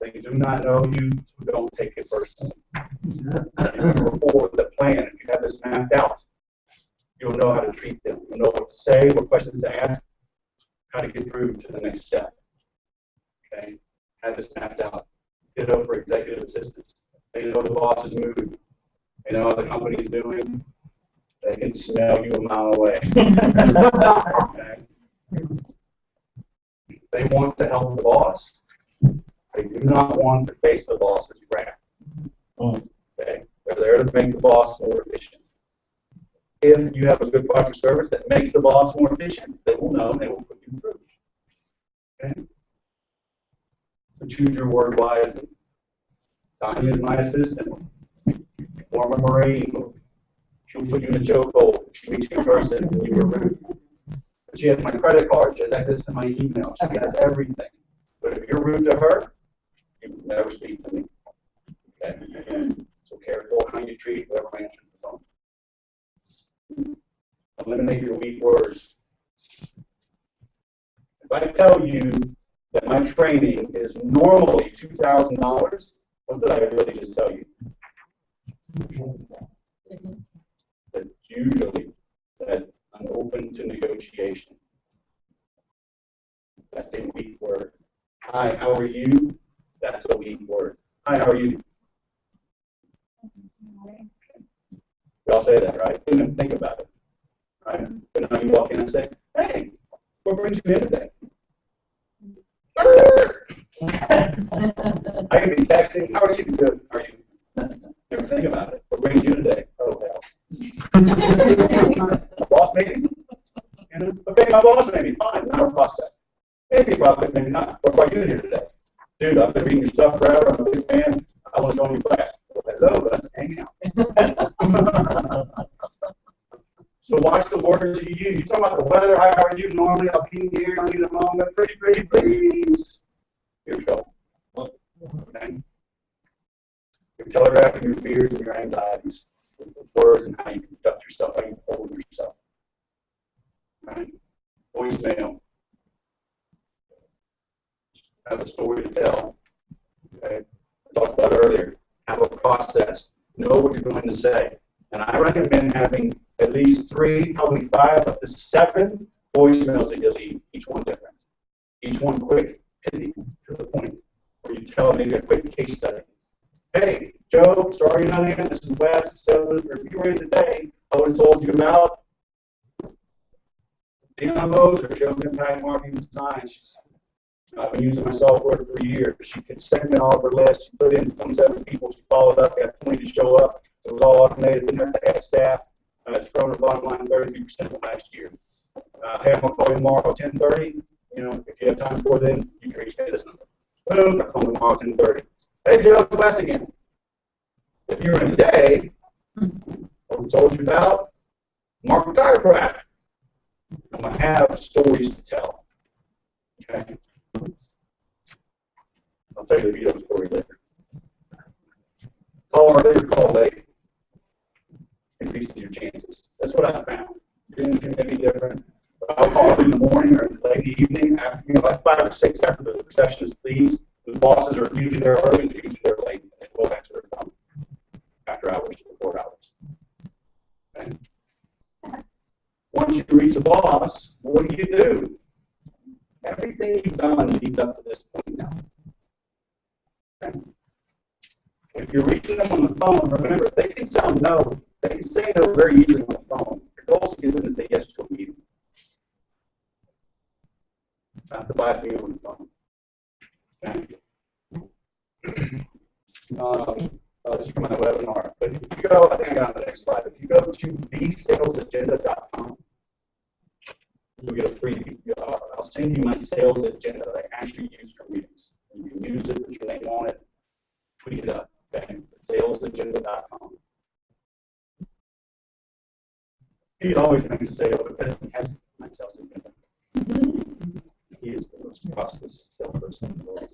They do not know you, so don't take it personally. Number 4, the plan. If you have this mapped out, you'll know how to treat them. You'll know what to say, what questions to ask, how to get through to the next step. Okay? Have this mapped out. Ditto for executive assistants. They know the boss's mood. They know how the company is doing. They can smell you a mile away. Okay? They want to help the boss. They do not want to face the boss's wrath. Okay? They're there to make the boss more efficient. If you have a good product or service that makes the boss more efficient, they will know and they will put you through. Okay? So choose your word wisely. Tanya is my assistant. Former Marine. She'll put you in a chokehold. Reach your person and you were rude. But she has my credit card. She has access to my email. She has everything. But if you're rude to her, you will never speak to me. Okay? So careful how you treat whoever answers the phone. Eliminate your weak words. If I tell you that my training is normally $2,000, what did I really just tell you? That usually that I'm open to negotiation. That's a weak word. Hi, how are you? That's a weak word. Hi, how are you? We all say that, right? Don't even think about it. Right? But now you walk in and say, hey, what brings you in today? I can be texting, how are you? Good. How are you? Never think about it. What brings you today? Oh, hell. A boss meeting? Okay, my boss maybe. Fine, not a prospect. Maybe a prospect, maybe not. What are you here today? Dude, I've been reading your stuff forever. I'm a big fan. I want to join your class. Well, hello, let's hang out. So watch the work numbers you use. You're talking about the weather. How are you? Normally, I'll be here. I need a moment. Pretty, please. You're in trouble. Okay? You're telegraphing your fears and your anxieties with words and how you conduct yourself, how you hold yourself. Right? Voicemail. Have a story to tell. Okay? I talked about earlier. Have a process. Know what you're going to say. And I recommend having at least 3, probably 5, up to 7 voicemails that you leave, each one different. Each one quick, pithy, to the point, where you tell maybe a quick case study. Hey, Joe, sorry you're not in. This is Wes. So if you were in today, I would have told you about Dion Moser, Show's Impact Marketing Design. I've been using my software for years. She could segment all of her list. She put in 27 people. She followed up, got 20 to show up. It was all automated. Didn't have to add staff. It's grown her bottom line 33% last year. Hey, I'm going to call you tomorrow at 10:30. You know, if you have time before then, you can reach me at this number. Boom, I'll call tomorrow at 10:30. Hey, Joe, it's Wes again. If you're in today, what we told you about, Mark Chiropractic. I'm going to have stories to tell. Okay? I'll tell you the video story later. Call her later, call late. Increases your chances. That's what I found. Things can be different. I'll call in the morning or late in the evening, after, you know, like 5 or 6 after the receptionist leaves. The bosses are usually there early, they're usually there late, and they go back to their phone after hours, before hours. Okay? Once you reach the boss, what do? Everything you've done leads up to this point now. Okay? If you're reaching them on the phone, remember, they can sound no. They can say no very easily on the phone. Your goal is to get them to say yes to a meeting. Not to buy a meal on the phone. Okay. Just from my webinar. But if you go, I think I got on the next slide. If you go to thesalesagenda.com, you'll get a free. I'll send you my sales agenda that I actually use for meetings. You can use it, put your name on it, tweet it up. Okay, thesalesagenda.com. He always makes a sale because he has my sales agenda. He is the most prosperous salesperson in the world.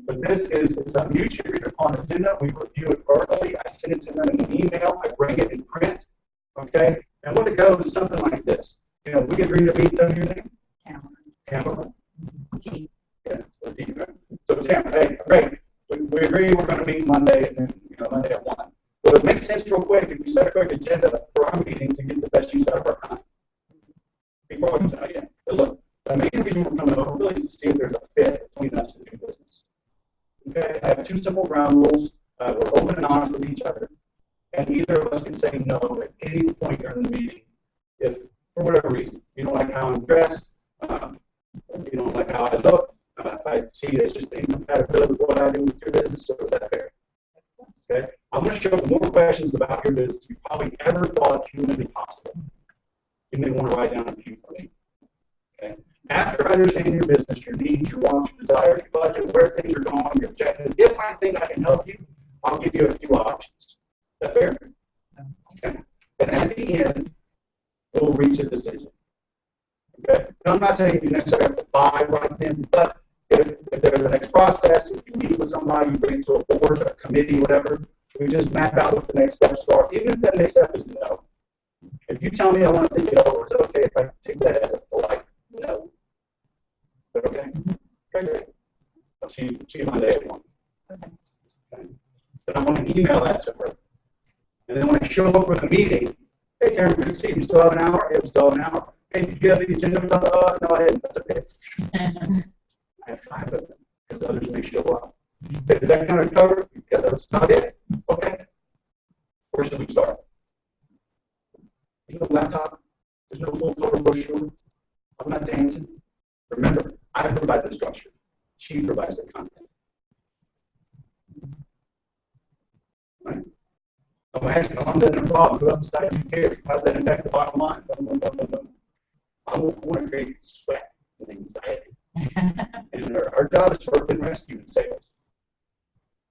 But this is a mutually agreed upon agenda. We review it verbally. I send it to them in an email. I bring it in print. Okay? And what it goes is something like this. You know, we agree to meet them, your name? Tamara. See. Yeah, so Tamara, hey, great. We agree we're going to meet Monday, and then, you know, Monday at 1. Well, it makes sense real quick if we set a quick agenda for our meeting to get the best use out of our time. People always tell you, but look, the main reason we're coming over really is to see if there's a fit between us to do business. Okay, I have 2 simple ground rules. We're open and honest with each other, and either of us can say no at any point during the meeting if, for whatever reason, you don't like how I'm dressed, you don't like how I look, if I see there's just incompatibility with what I do with your business, so is that fair? Okay, I'm going to show more questions about your business you probably ever thought humanly possible. You may want to write down a few for me. Okay. After understanding your business, your needs, your wants, your desires, your budget, where things are going, your objectives, if I think I can help you, I'll give you a few options. Is that fair? Okay. And at the end, we'll reach a decision. Okay. Now, I'm not saying you necessarily have to buy right then, but if there's the next process, if you meet with somebody, you bring it to a board, a committee, whatever, we just map out what the next steps are, even if that next step is no. If you tell me I want to think it over, it's okay if I take that as a polite no. Is that okay? Okay, great. I'll see you Monday at 1. Okay. Then I'm going to email that to her. And then when I show up for the meeting, hey, Karen, good to see you. You still have an hour? Hey, we still have an hour. Hey, did you have the agenda? No, I didn't. That's okay. I have 5 of them because others may show up. Is that kind of covered? Yeah, that's not it. Okay. Where should we start? There's no laptop. There's no full color brochure. I'm not dancing. Remember, I provide the structure. She provides the content. Right? I'm asking, how is that a problem? Who else decides who cares? How does that impact the bottom line? I want to create sweat and anxiety. And our job is to work in rescue and sales.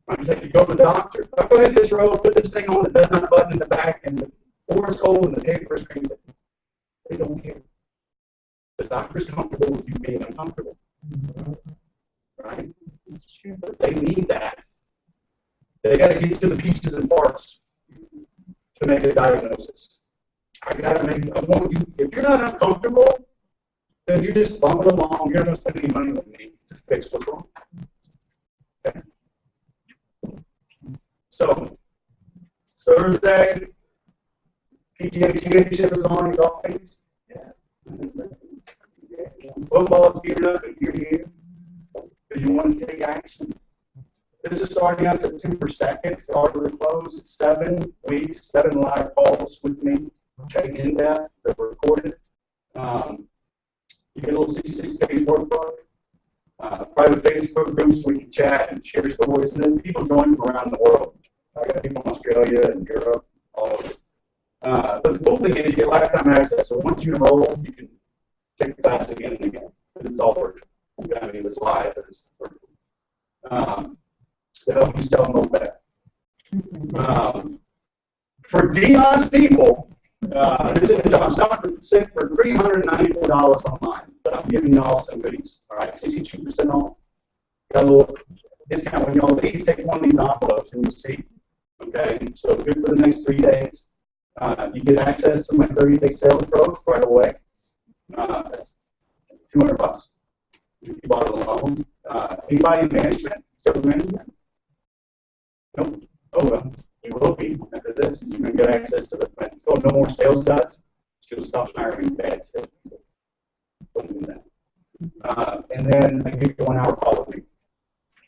Right? It's like you go to the doctor. Oh, go ahead, this row, put this thing on that does not button in the back, and or it's cold and the paper is cream. They don't care. The doctor's comfortable with you being uncomfortable. Right? But they need that. They got to get to the pieces and parts to make a diagnosis. I want you, if you're not uncomfortable, then you're just bumping along. You're not going to spend any money with me to fix what's wrong. Okay? So, Thursday, PGA Championship is on, golf games. Yeah. Football is geared up, and you're here. Do you want to take action? This is starting on September 2nd. It's already closed. It's 7 weeks, 7 live calls with me. Okay, in depth, that were recorded. You get a little 66-page workbook. Private Facebook groups where you can chat and share stories, and then people join from around the world. I got people in Australia and Europe, all over. But the cool thing is you get lifetime access. So once you enroll, you can take the class again and again. It's all virtual. I mean, it's live, but it's virtual. To help you sell more better. For Dion's people, this is I'm selling for $394 online, but I'm giving y'all some goodies. All right, 62% off. Got a little discount when y'all leave. Take one of these envelopes and you'll see. Okay, so good for the next 3 days. You get access to my 30-day sales approach right away. That's $200 if you bought it alone. Anybody in management, sales management? Nope. Oh well, you will be after this. You're going to get access to the plans. Oh, no more sales guys. She'll stop hiring bad salespeople. Don't do that. And then I give you 1 hour call with me,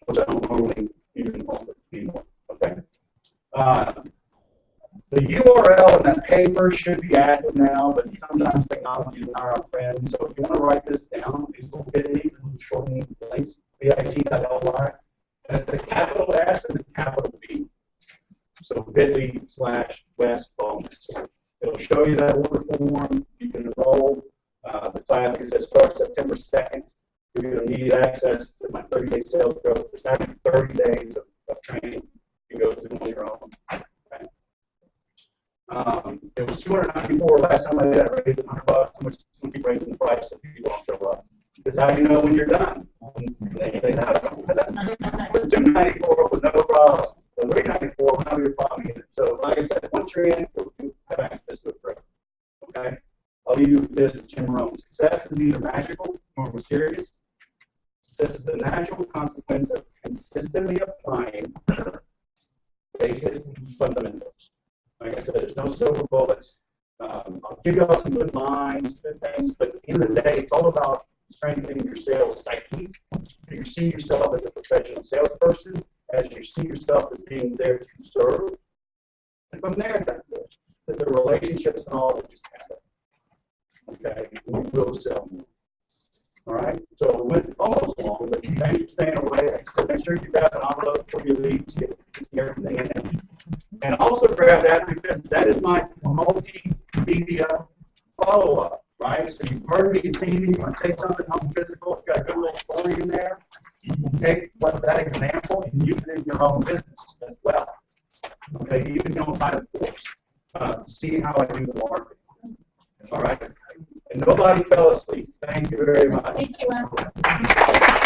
which I don't normally even offer anymore. Okay. The URL in that paper should be active now, but sometimes technology is not our friend. So if you want to write this down, these little bit.ly, shortening links, bit.ly. That's the capital S and the capital B. So bit.ly/Wes bonus. It'll show you that order form. You can enroll. The class, like I said, starts September 2nd. You're going to need access to my 30-day sales growth. There's having 30 days of training. You go through on your own. Okay. It was $294 last time I did. I raised it $100. Some keep raising the price so people don't show up. That's how you know when you're done. They know. $294 was no problem. The $394 was not your problem either. So, like I said, once you're in, you have access to it forever. Okay? I'll leave you with this with Jim Rome. Success is neither magical nor mysterious. Success is the natural consequence of consistently applying basic fundamentals. Like I said, there's no silver bullets. I'll give you all some good lines, good things, but at the end of the day, it's all about strengthening your sales psyche. You see yourself as a professional salesperson, as you see yourself as being there to serve. And from there, that the relationships and all will just happen. Okay, we will sell more. All right, so it went almost long, but thanks for staying away. So make sure you grab an envelope before you leave to get everything in it. And also grab that because that is my multimedia follow-up, right? So you've heard me and seen me. You want to take something home physical, it's got a good little story in there. You can take that example and use it in your own business as well. Okay, even don't buy the course. See how I do the marketing. All right? And nobody fell asleep. Thank you very much. Thank you, Wes.